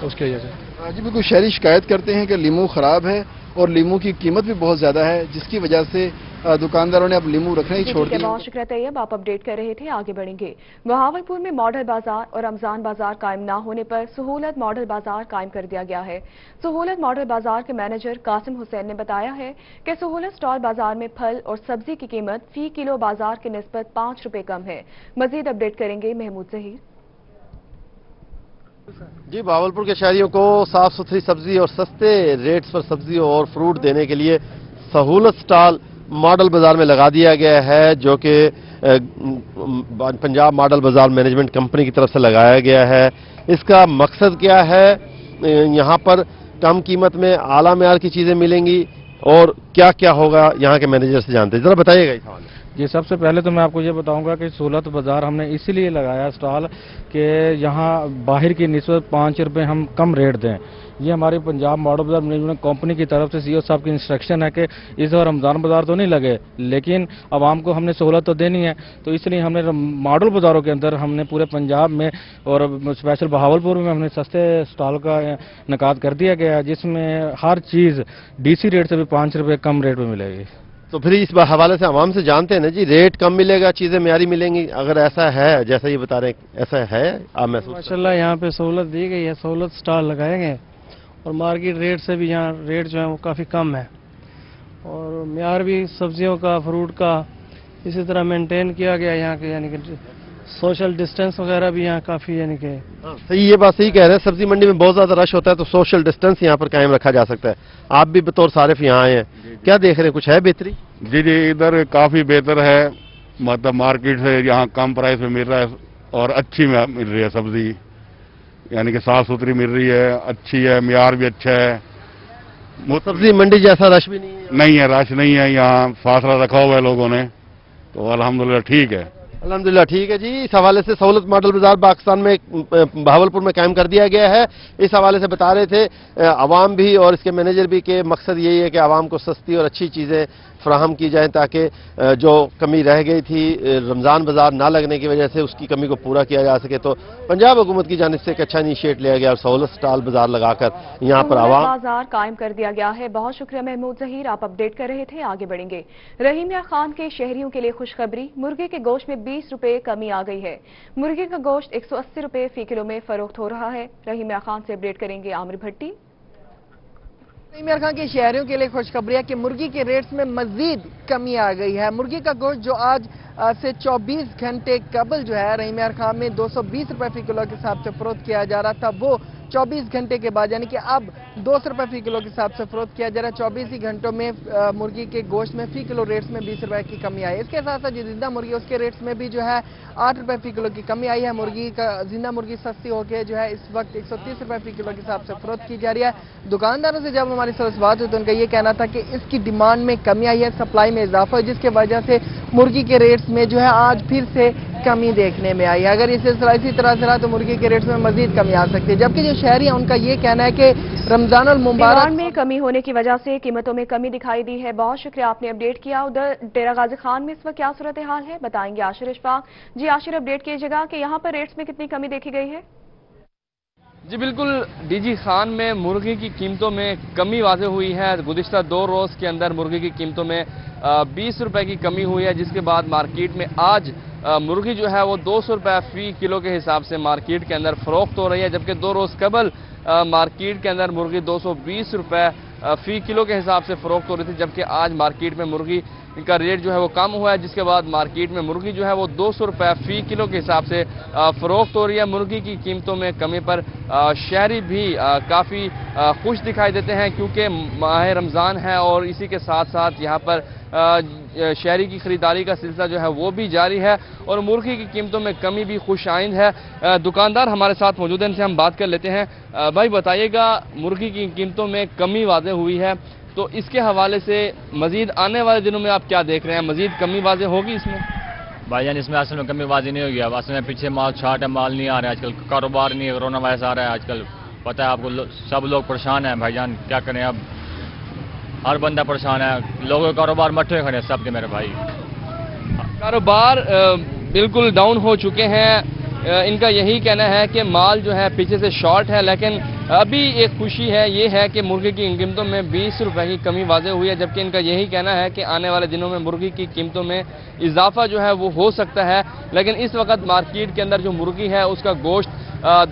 उसकी वजह से। जी बिल्कुल, शहरी शिकायत करते हैं कि लीमू खराब है और लीमू की कीमत भी बहुत ज्यादा है, जिसकी वजह से दुकानदारों ने अब लीमू रखना ही छोड़ दिया। बहुत शुक्रिया तैयब, आप अपडेट कर रहे थे। आगे बढ़ेंगे। बहावलपुर में मॉडल बाजार और रमजान बाजार कायम न होने पर सहूलत मॉडल बाजार कायम कर दिया गया है। सहूलत मॉडल बाजार के मैनेजर कासिम हुसैन ने बताया है कि सहूलत स्टॉल बाजार में फल और सब्जी की कीमत फी किलो बाजार की निस्बत 5 रुपए कम है। मजीद अपडेट करेंगे महमूद जहीर। जी, बहावलपुर के शहरियों को साफ सुथरी सब्जी और सस्ते रेट्स पर सब्जी और फ्रूट देने के लिए सहूलत स्टॉल मॉडल बाजार में लगा दिया गया है, जो कि पंजाब मॉडल बाजार मैनेजमेंट कंपनी की तरफ से लगाया गया है। इसका मकसद क्या है? यहाँ पर कम कीमत में आला मेयार की चीजें मिलेंगी और क्या क्या होगा यहाँ के मैनेजर से जानते हैं, जरा बताइएगा इस हवाले। जी, सबसे पहले तो मैं आपको ये बताऊंगा कि सहूलत बाजार हमने इसीलिए लगाया स्टॉल कि यहाँ बाहर की निस्बत 5 रुपये हम कम रेट दें। ये हमारी पंजाब मॉडल बाजार मैनेजमेंट कंपनी की तरफ से सीईओ साहब की इंस्ट्रक्शन है कि इस बार रमज़ान बाजार तो नहीं लगे, लेकिन आवाम को हमने सहूलत तो देनी है, तो इसलिए हमने मॉडल बाजारों के अंदर हमने पूरे पंजाब में और स्पेशल बहावलपुर में हमने सस्ते स्टॉल का इनेकाद कर दिया गया है, जिसमें हर चीज़ डीसी रेट से भी 5 रुपये कम रेट में मिलेगी। तो फिर इस हवाले से आवाम से जानते हैं ना जी, रेट कम मिलेगा, चीजें म्यारी मिलेंगी, अगर ऐसा है जैसा ये बता रहे हैं, ऐसा है आप महसूस? माशाल्लाह यहाँ पे सहूलत दी गई है, सहूलत स्टॉल लगाए गए और मार्केट रेट से भी यहाँ रेट जो है वो काफ़ी कम है और म्यार भी सब्जियों का, फ्रूट का इसी तरह मेंटेन किया गया यहाँ के, यानी कि सोशल डिस्टेंस वगैरह भी यहाँ काफ़ी, यानी कि सही, ये बात सही कह रहे हैं। सब्जी मंडी में बहुत ज्यादा रश होता है तो सोशल डिस्टेंस यहाँ पर कायम रखा जा सकता है। आप भी बतौर सारिफ यहाँ आए हैं, क्या देख रहे हैं, कुछ है बेहतरी? जी जी, इधर काफ़ी बेहतर है, मतलब मार्केट से यहाँ कम प्राइस में मिल रहा है और अच्छी मिल रही है सब्जी, यानी कि साफ सुथरी मिल रही है, अच्छी है, म्यार भी अच्छा है। सब्जी मंडी जैसा रश भी नहीं है? रश नहीं है, यहाँ फासला रखा हुआ है लोगों ने, तो अल्हम्दुलिल्लाह ठीक है। अल्हम्दुलिल्लाह ठीक है जी। इस हवाले से सहूलत मॉडल बाजार पाकिस्तान में बहावलपुर में कायम कर दिया गया है। इस हवाले से बता रहे थे आवाम भी और इसके मैनेजर भी कि मकसद यही है कि आवाम को सस्ती और अच्छी चीज़ें फराहम की जाएं ताकि जो कमी रह गई थी रमज़ान बाजार ना लगने की वजह से उसकी कमी को पूरा किया जा सके। तो पंजाब हुकूमत की जानिब से एक अच्छा इनिशिएट लिया गया और सहूलत स्टॉल बाजार लगाकर यहाँ पर आवाम बाजार कायम कर दिया गया है। बहुत शुक्रिया महमूद जहीर, आप अपडेट कर रहे थे। आगे बढ़ेंगे। रहीमिया खान के शहरियों के लिए खुशखबरी, मुर्गे के गोश्त में 20 रुपए कमी आ गई है। मुर्गे का गोश्त 180 रुपए फी किलो में फरोख्त हो रहा है। रहीमिया खान से अपडेट करेंगे आमिर भट्टी। रहीमिया खान के शहरियों के लिए खुशखबरी है कि मुर्गी के रेट्स में मजीद कमी आ गई है। मुर्गी का गोश्त जो आज से 24 घंटे कबल जो है रहीमिया खान में 220 रुपए फी किलो के हिसाब से फरोख्त किया जा रहा था, वो 24 घंटे के बाद यानी कि अब 200 रुपए फी किलो के हिसाब से फरोख्त किया जा रहा है। 24 ही घंटों में मुर्गी के गोश्त में फी किलो रेट्स में 20 रुपए की कमी आई। इसके साथ साथ जो जिंदा मुर्गी उसके रेट्स में भी जो है 8 रुपए फी किलो की कमी आई है। मुर्गी का जिंदा मुर्गी सस्ती होकर जो है इस वक्त 130 रुपए फी किलो के हिसाब से फरोख्त की जा रही है। दुकानदारों से जब हमारी सरस बात हुई तो उनका ये कहना था कि इसकी डिमांड में कमी आई है, सप्लाई में इजाफा है, जिसके वजह से मुर्गी के रेट्स में जो है आज फिर से कमी देखने में आई है। अगर इस सिलसिला इसी तरह से रहा तो मुर्गी के रेट्स में मजीद कमी आ सकती है। जबकि जो शहरी है उनका ये कहना है कि रमजान अल मुबारक में कमी होने की वजह से कीमतों में कमी दिखाई दी है। बहुत शुक्रिया, आपने अपडेट किया। उधर डेरा गाजी खान में इस वक्त क्या सूरत हाल है बताएंगे आशिर इशफाक। जी आशिर, अपडेट कीजिएगा कि यहाँ पर रेट्स में कितनी कमी देखी गई है? जी बिल्कुल, डीजी खान में मुर्गी की कीमतों में कमी वाज़ेह हुई है। गुज़िश्ता 2 रोज़ के अंदर मुर्गी की कीमतों में 20 रुपए की कमी हुई है, जिसके बाद मार्केट में आज मुर्गी जो है वो 200 रुपए फी किलो के हिसाब से मार्केट के अंदर फरोख्त हो रही है। जबकि 2 रोज़ कबल मार्केट के अंदर मुर्गी 220 रुपए फी किलो के हिसाब से फरोख्त हो रही थी, जबकि आज मार्केट में मुर्गी का रेट जो है वो कम हुआ है, जिसके बाद मार्केट में मुर्गी जो है वो 200 रुपए फी किलो के हिसाब से फरोख्त हो रही है। मुर्गी की कीमतों में कमी पर शहरी भी काफ़ी खुश दिखाई देते हैं, क्योंकि माह रमज़ान है और इसी के साथ साथ यहाँ पर शहरी की खरीदारी का सिलसिला जो है वो भी जारी है और मुर्गी की कीमतों में कमी भी खुश आइंद है। दुकानदार हमारे साथ मौजूद हैं, इनसे हम बात कर लेते हैं। भाई बताइएगा, मुर्गी की कीमतों में कमी वाज़ेह हुई है, तो इसके हवाले से मजीद आने वाले दिनों में आप क्या देख रहे हैं, मजीद कमी वाज़ेह होगी इसमें? भाईजान इसमें असल में कमी वाज़ेह नहीं होगी। अब असल में पीछे माल छाट है, माल नहीं आ रहा है आजकल, कारोबार नहीं है, कोरोना वायरस आ रहा है आजकल, पता है आपको, सब लोग परेशान हैं भाईजान, क्या करें अब, हर बंदा परेशान है, लोगों के कारोबार मट्टे खड़े हैं सबके मेरे भाई। कारोबार बिल्कुल डाउन हो चुके हैं। इनका यही कहना है कि माल जो है पीछे से शॉर्ट है, लेकिन अभी एक खुशी है, ये है कि मुर्गी की कीमतों में 20 रुपए की कमी वाज़ेह हुई है। जबकि इनका यही कहना है कि आने वाले दिनों में मुर्गी की कीमतों में इजाफा जो है वो हो सकता है। लेकिन इस वक्त मार्केट के अंदर जो मुर्गी है उसका गोश्त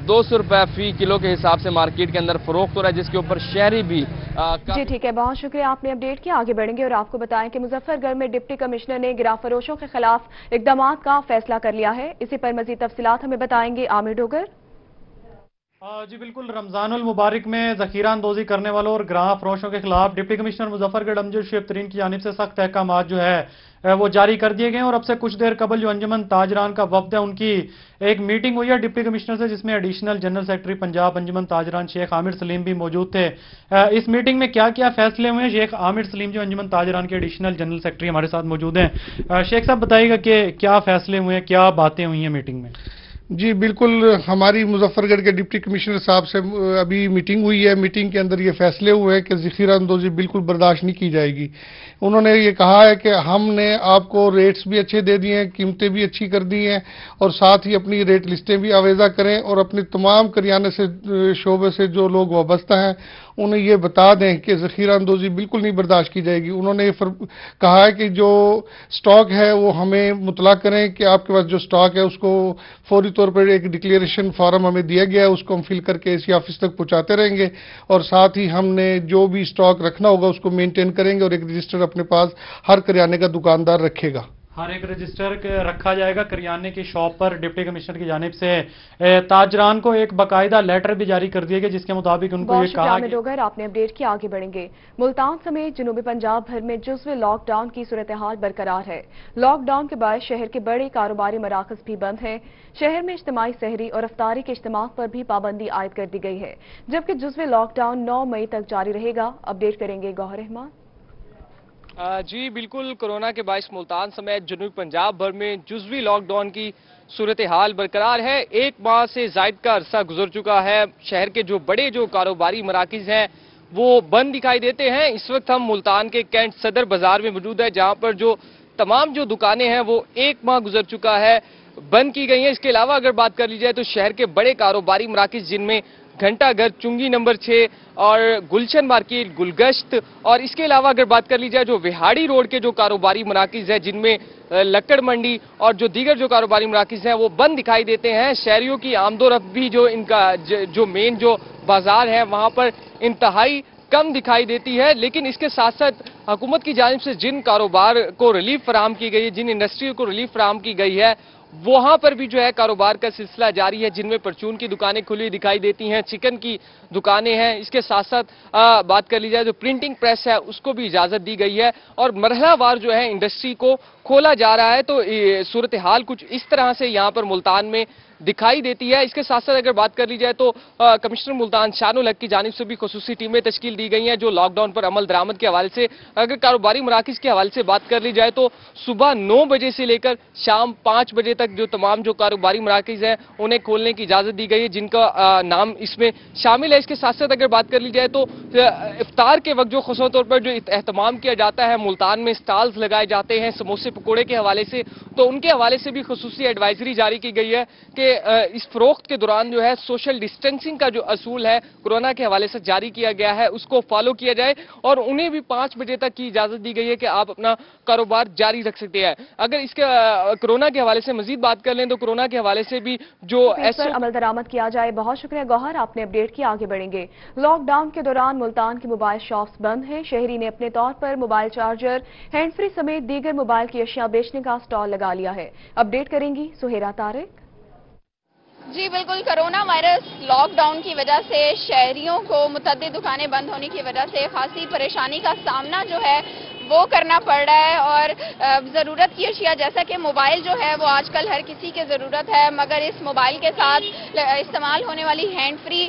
200 रुपए फी किलो के हिसाब से मार्केट के अंदर फरोख्त हो रहा है, जिसके ऊपर शहरी भी जी ठीक है, बहुत शुक्रिया, आपने अपडेट किया। आगे बढ़ेंगे और आपको बताएं कि मुजफ्फरगढ़ में डिप्टी कमिश्नर ने गिराफरोशों के खिलाफ इकदामात का फैसला कर लिया है। इसी पर मजीद तफसीलात हमें बताएंगे आमिर डोगर। जी बिल्कुल, रमजानुल मुबारक में जखीरा अंदोजी करने वालों और ग्राह फरोशों के खिलाफ डिप्टी कमिश्नर मुजफ्फरगढ़ अमजद शेख तरीन की जानिब से सख्त अहकाम जो है वो जारी कर दिए गए हैं। और अब से कुछ देर कबल जो अंजुमन ताजरान का वफ्द है उनकी एक मीटिंग हुई है डिप्टी कमिश्नर से, जिसमें एडिशनल जनरल सेक्रेटरी पंजाब अंजुमन ताजरान शेख आमिर सलीम भी मौजूद थे। इस मीटिंग में क्या क्या फैसले हुए हैं, शेख आमिर सलीम जो अंजुमन ताजरान के एडिशनल जनरल सेक्रेटरी हमारे साथ मौजूद हैं। शेख साहब बताइएगा कि क्या फैसले हुए हैं, क्या बातें हुई हैं मीटिंग में? जी बिल्कुल, हमारी मुजफ्फरगढ़ के डिप्टी कमिश्नर साहब से अभी मीटिंग हुई है। मीटिंग के अंदर ये फैसले हुए हैं कि ज़ख़ीरा अंदोज़ी बिल्कुल बर्दाश्त नहीं की जाएगी। उन्होंने ये कहा है कि हमने आपको रेट्स भी अच्छे दे दिए हैं, कीमतें भी अच्छी कर दी हैं और साथ ही अपनी रेट लिस्टें भी आवेज़ा करें और अपनी तमाम करियाने से शोबे से जो लोग वाबस्ता हैं उन्हें ये बता दें कि ज़ख़ीरा अंदोज़ी बिल्कुल नहीं बर्दाश्त की जाएगी। उन्होंने ये कहा है कि जो स्टॉक है वो हमें मुतला करें कि आपके पास जो स्टॉक है उसको फौरी तौर पर एक डिक्लेरेशन फॉर्म हमें दिया गया है, उसको हम फिल करके इसी ऑफिस तक पहुंचाते रहेंगे और साथ ही हमने जो भी स्टॉक रखना होगा उसको मेंटेन करेंगे और एक रजिस्टर अपने पास हर करियाने का दुकानदार रखेगा। हर एक रजिस्टर रखा जाएगा करियाने की शॉप पर। डिप्टी कमिश्नर की जानिब से ताजरान को एक बाकायदा लेटर भी जारी कर दिया गया जिसके मुताबिक उनको ये कहा कि डोगर आपने अपडेट किया, आगे बढ़ेंगे। मुल्तान समेत जनूबी पंजाब भर में जुज़्व लॉकडाउन की सूरत हाल बरकरार है। लॉकडाउन के बाद शहर के बड़े कारोबारी मराकज भी बंद हैं। शहर में इज्तिमाई सहरी और अफ्तारी के इज्तिमा पर भी पाबंदी आयद कर दी गई है, जबकि जुज़्व लॉकडाउन 9 मई तक जारी रहेगा। अपडेट करेंगे गौहर रहमान। जी बिल्कुल, कोरोना के बायस मुल्तान समेत जनूबी पंजाब भर में जुज़वी लॉकडाउन की सूरत हाल बरकरार है। एक माह से ज़ायद का अरसा गुजर चुका है। शहर के जो बड़े जो कारोबारी मराकिज़ हैं वो बंद दिखाई देते हैं। इस वक्त हम मुल्तान के कैंट सदर बाजार में मौजूद है, जहां पर जो तमाम जो दुकानें हैं वो एक माह गुजर चुका है बंद की गई हैं। इसके अलावा अगर बात कर ली जाए तो शहर के बड़े कारोबारी मराकिज़ जिनमें घंटा घर, चुंगी नंबर 6 और गुलशन मार्केट, गुलगश्त और इसके अलावा अगर बात कर ली जाए जो विहाड़ी रोड के जो कारोबारी मराकिज़ है जिनमें लक्कड़ मंडी और जो दीगर जो कारोबारी मराकिज़ हैं वो बंद दिखाई देते हैं। शहरियों की आमदोरफ्त भी जो इनका जो मेन जो बाजार है वहां पर इंतहाई कम दिखाई देती है। लेकिन इसके साथ साथ हुकूमत की जानिब से जिन कारोबार को रिलीफ फराहम की गई है, जिन इंडस्ट्री को रिलीफ फराहम की गई है, वहां पर भी जो है कारोबार का सिलसिला जारी है, जिनमें परचून की दुकानें खुली दिखाई देती हैं, चिकन की दुकानें हैं। इसके साथ साथ बात कर ली जाए जो प्रिंटिंग प्रेस है उसको भी इजाजत दी गई है और मरहलावार जो है इंडस्ट्री को खोला जा रहा है। तो सूरत हाल कुछ इस तरह से यहाँ पर मुल्तान में दिखाई देती है। इसके साथ साथ अगर बात कर ली जाए तो कमिश्नर मुल्तान शानुल हक की जानिब से भी खुसूसी टीमें तश्कील दी गई हैं जो लॉकडाउन पर अमल दरामद के हवाले से। अगर कारोबारी मराकिज़ के हवाले से बात कर ली जाए तो सुबह 9 बजे से लेकर शाम 5 बजे तक जो तमाम जो कारोबारी मराकिज़ हैं उन्हें खोलने की इजाज़त दी गई है, जिनका नाम इसमें शामिल है। इसके साथ साथ अगर बात कर ली जाए तो इफ्तार के वक्त जो खुसूसी तौर पर जो एहतमाम किया जाता है, मुल्तान में स्टॉल्स लगाए जाते हैं समोसे पकौड़े के हवाले से, तो उनके हवाले से भी खुसूसी एडवाइजरी जारी की गई है कि इस फरोख्त के दौरान जो है सोशल डिस्टेंसिंग का जो असूल है कोरोना के हवाले से जारी किया गया है उसको फॉलो किया जाए और उन्हें भी 5 बजे तक की इजाजत दी गई है कि आप अपना कारोबार जारी रख सकते हैं। अगर इसके कोरोना के हवाले से मजीद बात कर लें तो कोरोना के हवाले से भी जो अमल दरामद किया जाए। बहुत शुक्रिया गौहर, आपने अपडेट किया, आगे बढ़ेंगे। लॉकडाउन के दौरान मुल्तान की मोबाइल शॉप्स बंद हैं। शहरी ने अपने तौर पर मोबाइल चार्जर, हैंड फ्री समेत दीगर मोबाइल की अशिया बेचने का स्टॉल लगा लिया है। अपडेट करेंगी सुहेरा तारिक। जी बिल्कुल, कोरोना वायरस लॉकडाउन की वजह से शहरियों को मुतअद्दिद दुकानें बंद होने की वजह से खासी परेशानी का सामना जो है वो करना पड़ रहा है और ज़रूरत की अशिया जैसा कि मोबाइल जो है वो आजकल हर किसी की ज़रूरत है, मगर इस मोबाइल के साथ इस्तेमाल होने वाली हैंड फ्री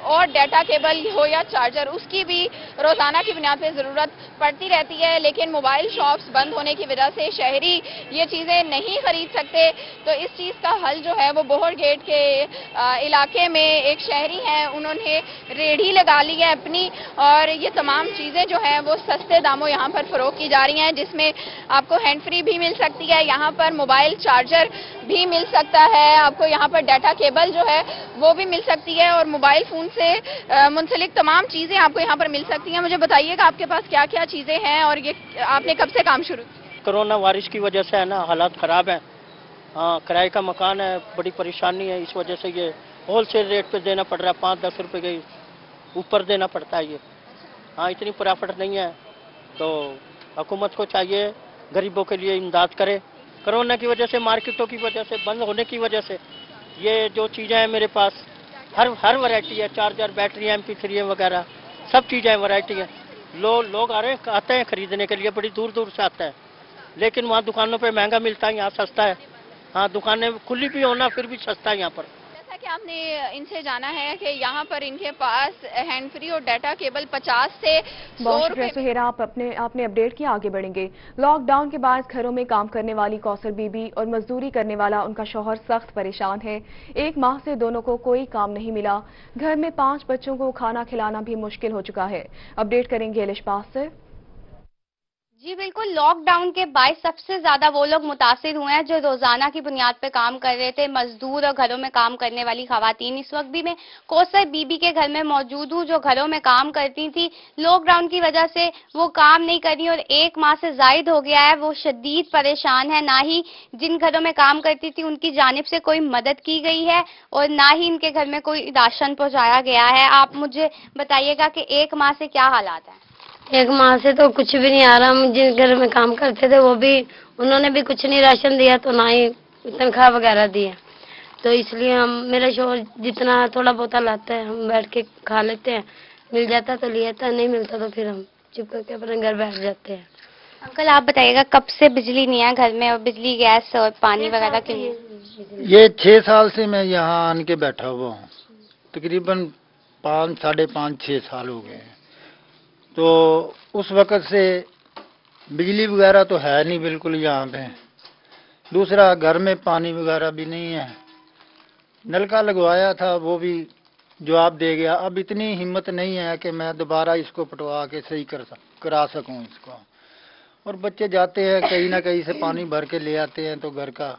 और डाटा केबल हो या चार्जर उसकी भी रोज़ाना की बुनियाद पर ज़रूरत पड़ती रहती है। लेकिन मोबाइल शॉप्स बंद होने की वजह से शहरी ये चीज़ें नहीं खरीद सकते, तो इस चीज़ का हल जो है वो बोहर गेट के इलाके में एक शहरी हैं, उन्होंने रेहड़ी लगा ली है अपनी और ये तमाम चीज़ें जो हैं वो सस्ते दामों यहाँ फरोख्त की जा रही हैं, जिसमें आपको हैंड फ्री भी मिल सकती है, यहाँ पर मोबाइल चार्जर भी मिल सकता है, आपको यहाँ पर डाटा केबल जो है वो भी मिल सकती है और मोबाइल फ़ोन से मुंसलिक तमाम चीज़ें आपको यहाँ पर मिल सकती हैं। मुझे बताइएगा आपके पास क्या क्या चीज़ें हैं और ये आपने कब से काम शुरू किया? कोरोना वायरस की वजह से है ना, हालात ख़राब हैं। हाँ, किराए का मकान है, बड़ी परेशानी है, इस वजह से ये होलसेल रेट पे देना पड़ रहा है, 5-10 रुपये के ऊपर देना पड़ता है ये। हाँ, इतनी प्रॉफिट नहीं है, तो हुकूमत को चाहिए गरीबों के लिए इमदाद करे। कोरोना की वजह से, मार्केटों की वजह से, बंद होने की वजह से ये जो चीज़ें हैं मेरे पास हर वैरायटी है, चार्जर, बैटरी, MP3 वगैरह सब चीज़ें वैरायटी है। लोग आते हैं खरीदने के लिए, बड़ी दूर दूर से आते हैं, लेकिन वहाँ दुकानों पे महंगा मिलता है, यहाँ सस्ता है। हाँ, दुकानें खुली भी होना फिर भी सस्ता है यहाँ पर। जैसा कि आपने इनसे जाना है कि यहाँ पर इनके पास हैंड फ्री और डाटा केबल 50 से 100 रुपए। सुहेरा, आपने अपडेट किया, आगे बढ़ेंगे। लॉकडाउन के बाद घरों में काम करने वाली कौसर बीबी और मजदूरी करने वाला उनका शौहर सख्त परेशान है। 1 माह से दोनों को कोई काम नहीं मिला। घर में 5 बच्चों को खाना खिलाना भी मुश्किल हो चुका है। अपडेट करेंगे लिशपास से। जी बिल्कुल, लॉकडाउन के बाद सबसे ज्यादा वो लोग मुतासिर हुए हैं जो रोजाना की बुनियाद पे काम कर रहे थे, मजदूर और घरों में काम करने वाली खवातीन। इस वक्त भी मैं कौसर बीबी के घर में मौजूद हूँ जो घरों में काम करती थी। लॉकडाउन की वजह से वो काम नहीं कर रही और 1 माह से जायद हो गया है। वो शदीद परेशान है। ना ही जिन घरों में काम करती थी उनकी जानिब से कोई मदद की गई है और ना ही इनके घर में कोई राशन पहुँचाया गया है। आप मुझे बताइएगा कि 1 माह से क्या हालात है? 1 माह से तो कुछ भी नहीं आ रहा। हम जिस घर में काम करते थे वो भी, उन्होंने भी कुछ नहीं राशन दिया, तो ना ही तनख्वाह वगैरह दिया। तो इसलिए मेरा शोहर जितना थोड़ा बहुत लाता है हम बैठ के खा लेते हैं। मिल जाता तो लिया था, नहीं मिलता तो फिर हम चुप करके अपने घर बैठ जाते हैं। अंकल आप बताइएगा कब से बिजली नहीं है घर में, और बिजली, गैस और पानी वगैरह के लिए? ये 6 साल से मैं यहाँ आन के बैठा हुआ हूँ। तकरीबन 5, साढ़े 5, 6 साल हो गए हैं। तो उस वक़्त से बिजली वगैरह तो है नहीं बिल्कुल यहाँ पे। दूसरा, घर में पानी वगैरह भी नहीं है। नलका लगवाया था, वो भी जवाब दे गया। अब इतनी हिम्मत नहीं है कि मैं दोबारा इसको पटवा के सही करा सकूं इसको। और बच्चे जाते हैं कहीं ना कहीं से पानी भर के ले आते हैं, तो घर का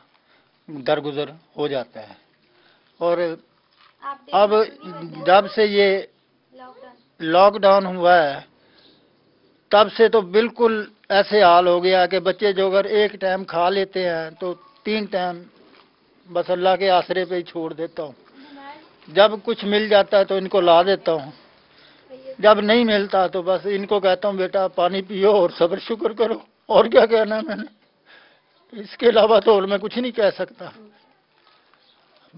दरगुजर हो जाता है। और अब जब से ये लॉकडाउन हुआ है तब से तो बिल्कुल ऐसे हाल हो गया कि बच्चे जो अगर 1 टाइम खा लेते हैं तो 3 टाइम बस अल्लाह के आसरे पे ही छोड़ देता हूँ। जब कुछ मिल जाता है तो इनको ला देता हूँ, जब नहीं मिलता तो बस इनको कहता हूँ बेटा पानी पियो और सब्र शुक्र करो। और क्या कहना है मैंने, इसके अलावा तो और मैं कुछ नहीं कह सकता।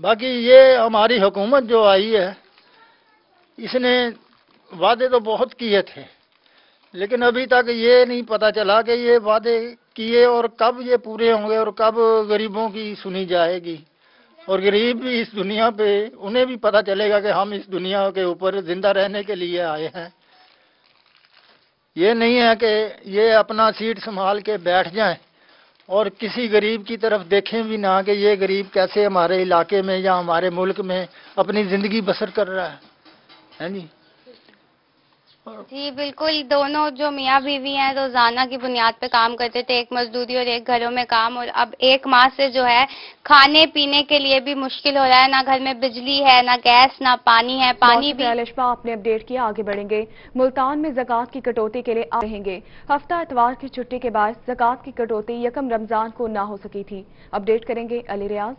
बाकी ये हमारी हुकूमत जो आई है, इसने वादे तो बहुत किए थे, लेकिन अभी तक ये नहीं पता चला कि ये वादे किए और कब ये पूरे होंगे और कब गरीबों की सुनी जाएगी। और गरीब भी इस दुनिया पे, उन्हें भी पता चलेगा कि हम इस दुनिया के ऊपर जिंदा रहने के लिए आए हैं। ये नहीं है कि ये अपना सीट संभाल के बैठ जाएं और किसी गरीब की तरफ देखें भी ना कि ये गरीब कैसे हमारे इलाके में या हमारे मुल्क में अपनी जिंदगी बसर कर रहा है जी। जी बिल्कुल, दोनों जो मियाँ बीवी हैं रोजाना की बुनियाद पे काम करते थे, एक मजदूरी और एक घरों में काम, और अब 1 माह से जो है खाने पीने के लिए भी मुश्किल हो रहा है। ना घर में बिजली है, ना गैस, ना पानी है। पानी भी। लिशपा, आपने अपडेट किया, आगे बढ़ेंगे। मुल्तान में ज़कात की कटौती के लिए आ रहेंगे। हफ्ता इतवार की छुट्टी के बाद ज़कात की कटौती 1 रमजान को ना हो सकी थी। अपडेट करेंगे अली रियाज।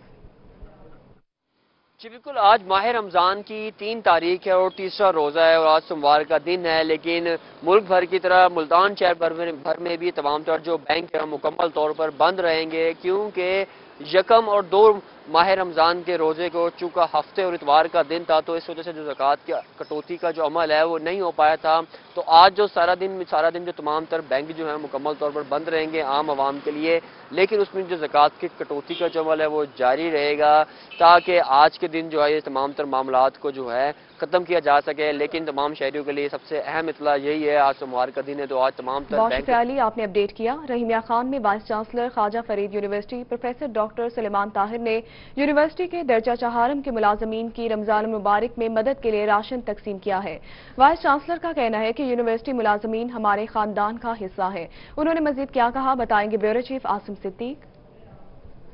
जी बिल्कुल, आज माह रमज़ान की 3 तारीख है और 3रा रोज़ा है और आज सोमवार का दिन है। लेकिन मुल्क भर की तरह मुल्तान शहर भर में भी तमाम तर जो बैंक है मुकम्मल तौर पर बंद रहेंगे, क्योंकि 1 और 2 माह रमज़ान के रोज़े को चूँकि हफ्ते और इतवार का दिन था, तो इस वजह से जो ज़कात की कटौती का जो अमल है वो नहीं हो पाया था। तो आज जो सारा दिन जो तमाम तर बैंक जो है मुकम्मल तौर पर बंद रहेंगे आम आवाम के लिए, लेकिन उसमें जो ज़कात की कटौती का जो अमल है वो जारी रहेगा, ताकि आज के दिन जो है ये तमाम तर मामलात को जो है ख़त्म किया जा सके। लेकिन तमाम शहरियों के लिए सबसे अहम इतला यही है, आज सोमवार का दिन है, तो आज तमाम तर बैंक। आपने अपडेट किया। रहीमिया खान में vice chancellor Khwaja Farid university professor doctor Suleman Tahir ने यूनिवर्सिटी के दर्जा चहारम के मुलाजमीन की रमजान मुबारक में मदद के लिए राशन तकसीम किया है। वाइस चांसलर का कहना है कि यूनिवर्सिटी मुलाजमीन हमारे खानदान का हिस्सा है। उन्होंने मजीद क्या कहा, बताएंगे bureau chief Asim Siddique.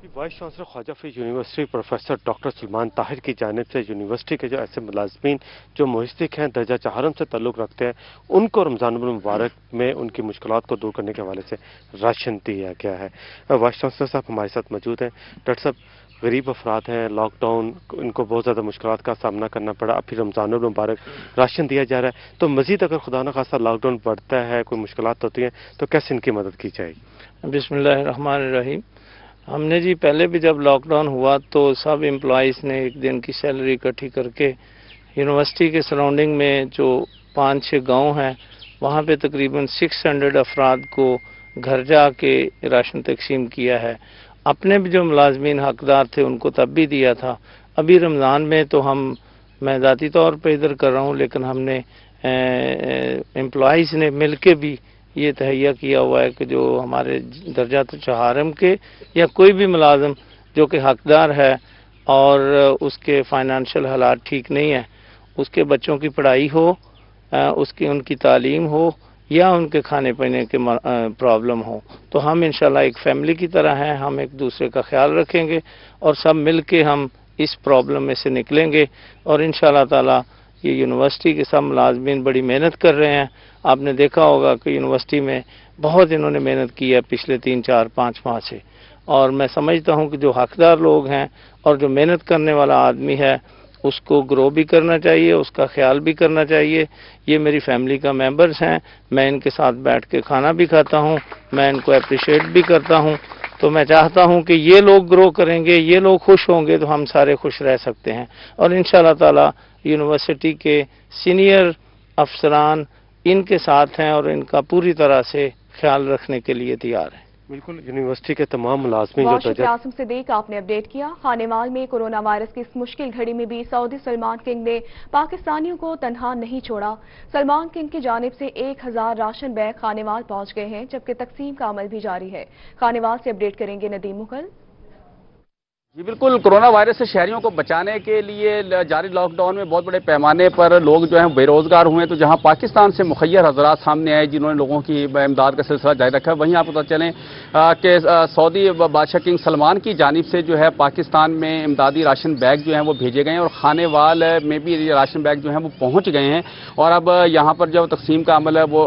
Vice chancellor Khwaja Farid university professor doctor Suleman Tahir की जानिब से यूनिवर्सिटी के जो ऐसे मुलाजमीन जो मुहिस्सिक हैं, दर्जा चहारम से ताल्लुक़ रखते हैं, उनको रमज़ान मुबारक में उनकी मुश्किलात को दूर करने के हवाले से राशन दिया गया है। वाइस चांसलर साहब हमारे साथ मौजूद हैं। डॉक्टर साहब, गरीब अफराद हैं, लॉकडाउन इनको बहुत ज़्यादा मुश्किलात का सामना करना पड़ा, अब फिर रमज़ान मुबारक राशन दिया जा रहा है, तो मज़ीद अगर खुदा न खास्ता लॉकडाउन बढ़ता है, कोई मुश्किलात होती हैं, तो कैसे इनकी मदद की जाएगी? बिस्मिल्लाहिर्रहमानिर्रहीम। हमने जी पहले भी जब लॉकडाउन हुआ तो सब एम्प्लॉइज़ ने एक दिन की सैलरी इकट्ठी करके यूनिवर्सिटी के सराउंडिंग में जो 5-6 गांव हैं वहाँ पे तकरीबन 600 अफराद को घर जाके राशन तकसीम किया है। अपने भी जो मुलाजमीन हकदार थे उनको तब भी दिया था। अभी रमज़ान में तो मैं ذاتی तौर पे इधर कर रहा हूँ, लेकिन हमने एम्प्लॉइज़ ने मिल के भी ये तहैया किया हुआ है कि जो हमारे दर्जात चहारम के या कोई भी मुलाजम जो कि हकदार है और उसके फाइनेंशियल हालात ठीक नहीं है, उसके बच्चों की पढ़ाई हो, उनकी तालीम हो या उनके खाने पीने के प्रॉब्लम हो, तो हम इंशाल्लाह एक फैमिली की तरह हैं, हम एक दूसरे का ख्याल रखेंगे और सब मिल के हम इस प्रॉब्लम में से निकलेंगे। और इंशाल्लाह ताला ये यूनिवर्सिटी के सब मुलाजमीन बड़ी मेहनत कर रहे हैं। आपने देखा होगा कि यूनिवर्सिटी में बहुत इन्होंने मेहनत की है पिछले 3-4-5 माह से, और मैं समझता हूँ कि जो हकदार लोग हैं और जो मेहनत करने वाला आदमी है उसको ग्रो भी करना चाहिए, उसका ख्याल भी करना चाहिए। ये मेरी फैमिली का मेंबर्स हैं, मैं इनके साथ बैठ के खाना भी खाता हूँ, मैं इनको अप्रिशिएट भी करता हूँ। तो मैं चाहता हूँ कि ये लोग ग्रो करेंगे, ये लोग खुश होंगे तो हम सारे खुश रह सकते हैं। और इंशाल्लाह ताला यूनिवर्सिटी के सीनियर अफसरान इनके साथ हैं और इनका पूरी तरह से ख्याल रखने के लिए तैयार हैं। बिल्कुल, यूनिवर्सिटी के तमाम मुलाजमीन आसिम सिद्दीक आपने अपडेट किया। खानेवाल में कोरोना वायरस की इस मुश्किल घड़ी में भी सऊदी सलमान किंग ने पाकिस्तानियों को तनहा नहीं छोड़ा। सलमान किंग की जानिब से 1000 राशन बैग खानेवाल पहुंच गए हैं, जबकि तकसीम का अमल भी जारी है। खानेवाल से अपडेट करेंगे नदीम मुगल। जी बिल्कुल, कोरोना वायरस से शहरियों को बचाने के लिए जारी लॉकडाउन में बहुत बड़े पैमाने पर लोग जो हैं बेरोजगार हुए, तो जहां पाकिस्तान से मुखय्यर हजरात सामने आए जिन्होंने लोगों की इमदाद का सिलसिला जारी रखा है, वहीं आप पता चलें कि सऊदी बादशाह किंग सलमान की जानिब से जो है पाकिस्तान में इमदादी राशन बैग जो हैं वो भेजे गए हैं और खानेवाल में भी ये राशन बैग जो हैं वो पहुँच गए हैं और अब यहाँ पर जो तकसीम का अमल है वो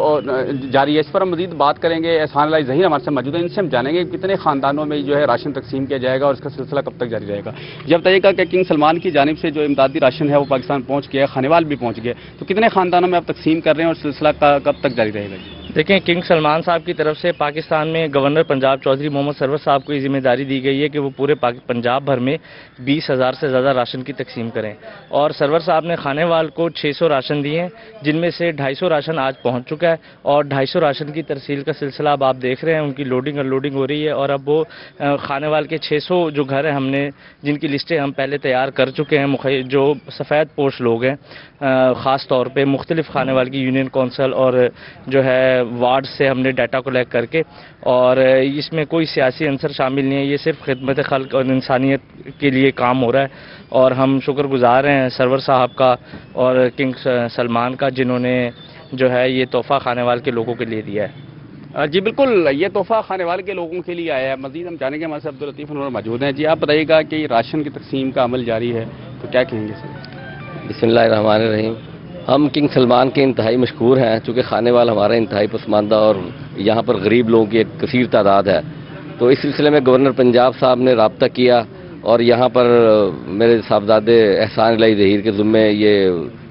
जारी है। इस पर हम मजीद बात करेंगे। एहसान अली ज़हीर हमारे से मौजूद है, इनसे हम जानेंगे कितने खानदानों में जो है राशन तकसीम किया जाएगा और इसका सिलसिला कब तक जारी रहेगा। जब बताइएगा कि किंग सलमान की जानिब से जो इमदादी राशन है वो पाकिस्तान पहुंच गया, खानेवाल भी पहुंच गया, तो कितने खानदानों में आप तकसीम कर रहे हैं और सिलसिला कब तक जारी रहेगा? देखें, किंग सलमान साहब की तरफ से पाकिस्तान में गवर्नर पंजाब चौधरी मोहम्मद सरवर साहब को ये जिम्मेदारी दी गई है कि वो पूरे पंजाब भर में 20,000 से ज़्यादा राशन की तकसीम करें और सरवर साहब ने खानेवाल को 600 राशन दिए हैं, जिनमें से 250 राशन आज पहुंच चुका है और 250 राशन की तरसील का सिलसिला अब आप देख रहे हैं, उनकी लोडिंग अनलोडिंग हो रही है और अब वो खानेवाल के 600 जो घर हैं हमने जिनकी लिस्टें हम पहले तैयार कर चुके हैं, जो सफ़ेद पोश लोग हैं, ख़ास तौर पर मुख्तलिफ खानेवाल की यूनियन कौंसल और जो है वार्ड से हमने डाटा कलेक्ट करके, और इसमें कोई सियासी अंसर शामिल नहीं है, ये सिर्फ खिदमत खल्क और इंसानियत के लिए काम हो रहा है और हम शुक्रगुजार हैं सरवर साहब का और किंग सलमान का जिन्होंने जो है ये तोहफ़ा खानेवाल के लोगों के लिए दिया है। जी बिल्कुल, ये तोहफ़ा खानेवाल के लोगों के लिए आया है। मज़ीद हम जानेंगे, हमारे साथ अब्दुल लतीफ़ अनवर मौजूद हैं। जी आप बताइएगा कि राशन की तकसीम का अमल जारी है, तो क्या कहेंगे सर? बिस्मिल्लाहिर्रहमानिर्रहीम। हम किंग सलमान के इंतहाई मशहूर हैं, चूँकि खानेवाल हमारा इंतहाई पसमानदा और यहाँ पर गरीब लोगों की एक कसीर तादाद है, तो इस सिलसिले में गवर्नर पंजाब साहब ने रब्ता किया और यहाँ पर मेरे साहबजादे एहसान अली ज़हीर के ज़िम्मे ये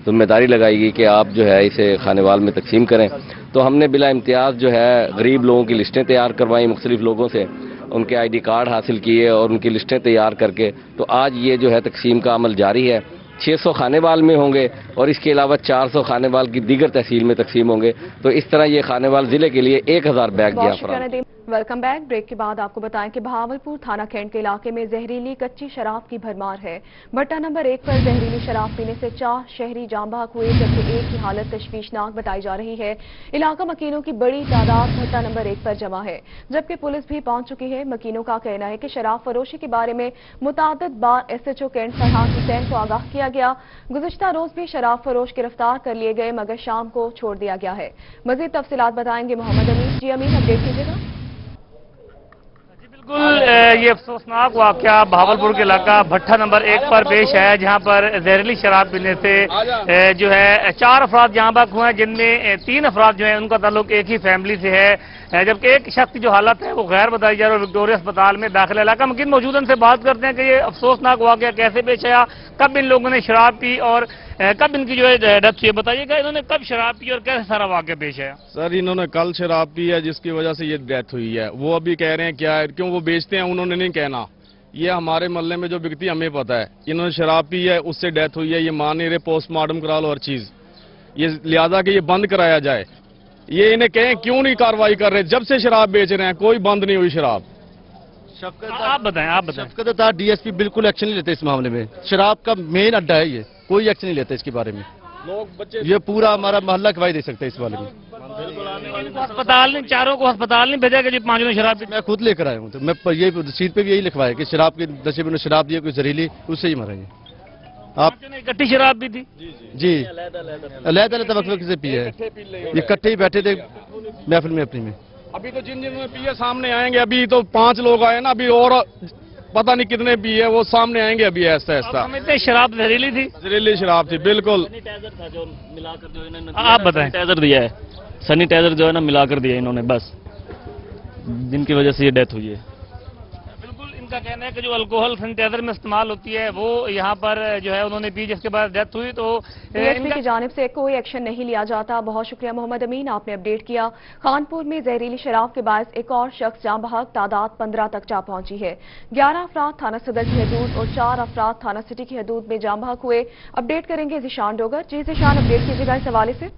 जिम्मेदारी लगाई गई कि आप जो है इसे खानेवाल में तकसीम करें। तो हमने बिला इम्तियाज़ जो है गरीब लोगों की लिस्टें तैयार करवाई, मुख्तलिफ लोगों से उनके ID कार्ड हासिल किए और उनकी लिस्टें तैयार करके, तो आज ये जो है तकसीम का अमल जारी है। 600 खानेवाल में होंगे और इसके अलावा 400 खानेवाल की दीगर तहसील में तकसीम होंगे, तो इस तरह ये खानेवाल जिले के लिए 1000 बैग दिया फराहम। Welcome back. ब्रेक के बाद आपको बताएं कि बहावलपुर थाना कैंट के इलाके में जहरीली कच्ची शराब की भरमार है। भट्टा नंबर 1 पर जहरीली शराब पीने से 4 शहरी जांबाग हुए, जबकि एक की हालत तशवीशनाक बताई जा रही है। इलाका मकीनों की बड़ी तादाद भट्टा नंबर 1 पर जमा है, जबकि पुलिस भी पहुंच चुकी है। मकीनों का कहना है कि शराब फरोशी के बारे में मुतादिद बार SHO कैंट फरहान हुसैन को आगाह किया गया। गुज़िश्ता रोज भी शराब फरोश गिरफ्तार कर लिए गए, मगर शाम को छोड़ दिया गया है। मजीद तफसीलात बताएंगे मोहम्मद अमीन। जी अमीन, अपडेट कीजिएगा। बिल्कुल, ये अफसोसनाक वाकया बहावलपुर के इलाका भट्टा नंबर 1 पर पेश है, जहां पर जहरीली शराब पीने से जो है 4 अफराद जांबाग हुए हैं, जिनमें 3 अफराद जो है उनका ताल्लुक एक ही फैमिली से है, जबकि एक शख्स की जो हालत है वो गैर बताई जा रही है, विक्टोरिया अस्पताल में दाखिल है। इलाका मकीन मौजूद उनसे बात करते हैं कि ये अफसोसनाक वाकया कैसे पेश आया, कब इन लोगों ने शराब पी और कब इनकी जो है डेथ हुई है, बताइएगा इन्होंने कब शराब पी और कैसे सारा वाक़या पेश आया? सर इन्होंने कल शराब पी है जिसकी वजह से ये डेथ हुई है। वो अभी कह रहे हैं क्या है, क्यों वो बेचते हैं उन्होंने नहीं कहना। ये हमारे मोहल्ले में जो बिकती है हमें पता है। इन्होंने शराब पी है उससे डेथ हुई है, ये मान नहीं रहे, पोस्टमार्टम करा लो हर चीज। ये लिहाजा कि ये बंद कराया जाए। ये इन्हें कहें क्यों नहीं कार्रवाई कर रहे, जब से शराब बेच रहे हैं कोई बंद नहीं हुई शराब। आप बताएं। शफकत डीएसपी बिल्कुल एक्शन नहीं लेते इस मामले में। शराब का मेन अड्डा है ये, कोई एक्शन नहीं लेते इसके बारे में। लोग बच्चे ये पूरा हमारा मोहल्ला गवाही दे सकता है इस बारे में। अस्पताल ने चारों को अस्पताल नहीं भेजा कि पांचों ने शराब पी? मैं खुद लेकर आया हूँ, तो मैं ये रसीद पे भी यही लिखवाया कि शराब के नशे में शराब दी कोई जहरीली, उससे ही मरा ये। आप इकट्ठी शराब भी थी? जी अलग वक्त से पिए है, ये इकट्ठे ही बैठे थे महफिल में अपनी में। अभी तो जिन्होंने पिए सामने आएंगे, अभी तो 5 लोग आए ना, अभी और पता नहीं कितने पिए वो सामने आएंगे अभी ऐसा ऐसा। शराब जहरीली थी? जहरीली शराब थी बिल्कुल। आप बताएं। सैनिटाइजर दिया है, सैनिटाइजर जो है ना मिलाकर दिया इन्होंने, बस जिनकी वजह से ये डेथ हुई है। का कहना है कि जो अल्कोहल सैनिटाइजर में इस्तेमाल होती है वो यहाँ पर जो है उन्होंने पी, जिसके बाद डेथ हुई। तो डीएसपी की जानिब से कोई एक्शन नहीं लिया जाता। बहुत शुक्रिया मोहम्मद अमीन, आपने अपडेट किया। खानपुर में जहरीली शराब के बायस एक और शख्स जाँ बहक, तादाद 15 तक जा पहुंची है। 11 अफराद थाना सदर की हदूद और 4 अफराद थाना सिटी की हदूद में जाँ बहक हुए। अपडेट करेंगे जिशान डोगर। जी जिशान, अपडेट कीजिएगा इस हवाले से।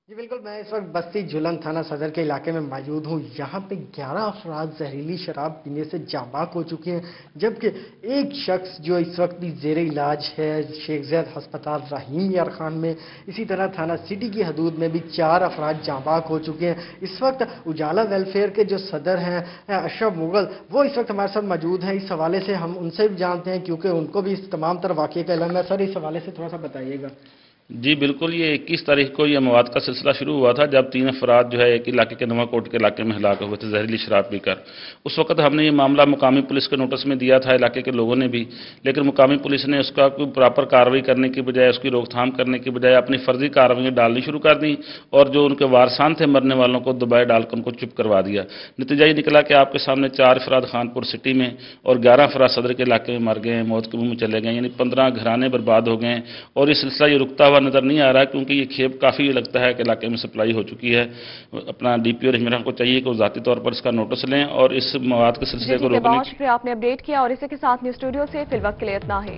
जी बिल्कुल, मैं इस वक्त बस्ती झुलन थाना सदर के इलाके में मौजूद हूँ। यहाँ पे 11 अफराद जहरीली शराब पीने से जाबाक हो चुके हैं, जबकि एक शख्स जो इस वक्त भी जेर इलाज है शेख ज़ैद हस्पताल रहीम यार खान में। इसी तरह थाना सिटी की हदूद में भी 4 अफराद जाबाक हो चुके हैं। इस वक्त उजाला वेलफेयर के जो सदर हैं अशरफ मुगल, वो इस वक्त हमारे साथ मौजूद हैं। इस हवाले से हम उनसे भी जानते हैं क्योंकि उनको भी इस तमाम तरह वाक़े का इल्म है। सर, इस हवाले से थोड़ा सा बताइएगा। जी बिल्कुल, ये 21 तारीख को ये मवाद का सिलसिला शुरू हुआ था जब 3 अफराद जो है एक इलाके के नवाकोट के इलाके में हलाक हुए थे जहरीली शराब पीकर। उस वक्त हमने ये मामला मुकामी पुलिस के नोटिस में दिया था, इलाके के लोगों ने भी, लेकिन मुकामी पुलिस ने उसका कोई प्रॉपर कार्रवाई करने की बजाय, उसकी रोकथाम करने की बजाय अपनी फर्जी कार्रवाई डालनी शुरू कर दी और जो उनके वारसान थे मरने वालों को दबाए डालकर उनको चुप करवा दिया। नतीजा ये निकला कि आपके सामने 4 अफराद खानपुर सिटी में और 11 अफराद सदर के इलाके में मर गए, मौत के मुंह में चले गए, यानी 15 घराने बर्बाद हो गए। और ये सिलसिला ये रुकता हुआ नजर नहीं आ रहा क्योंकि ये खेप काफ़ी लगता है कि इलाके में सप्लाई हो चुकी है। अपना डीपीओ रहीम को चाहिए कि वो ज़ाती तौर पर इसका नोटिस लें और इस मवाद के सिलसिले को रोकने। बहुत शुक्रिया, आपने अपडेट किया और इसी के साथ न्यूज़ स्टूडियो से फिलवक्त के लिए इतना ही।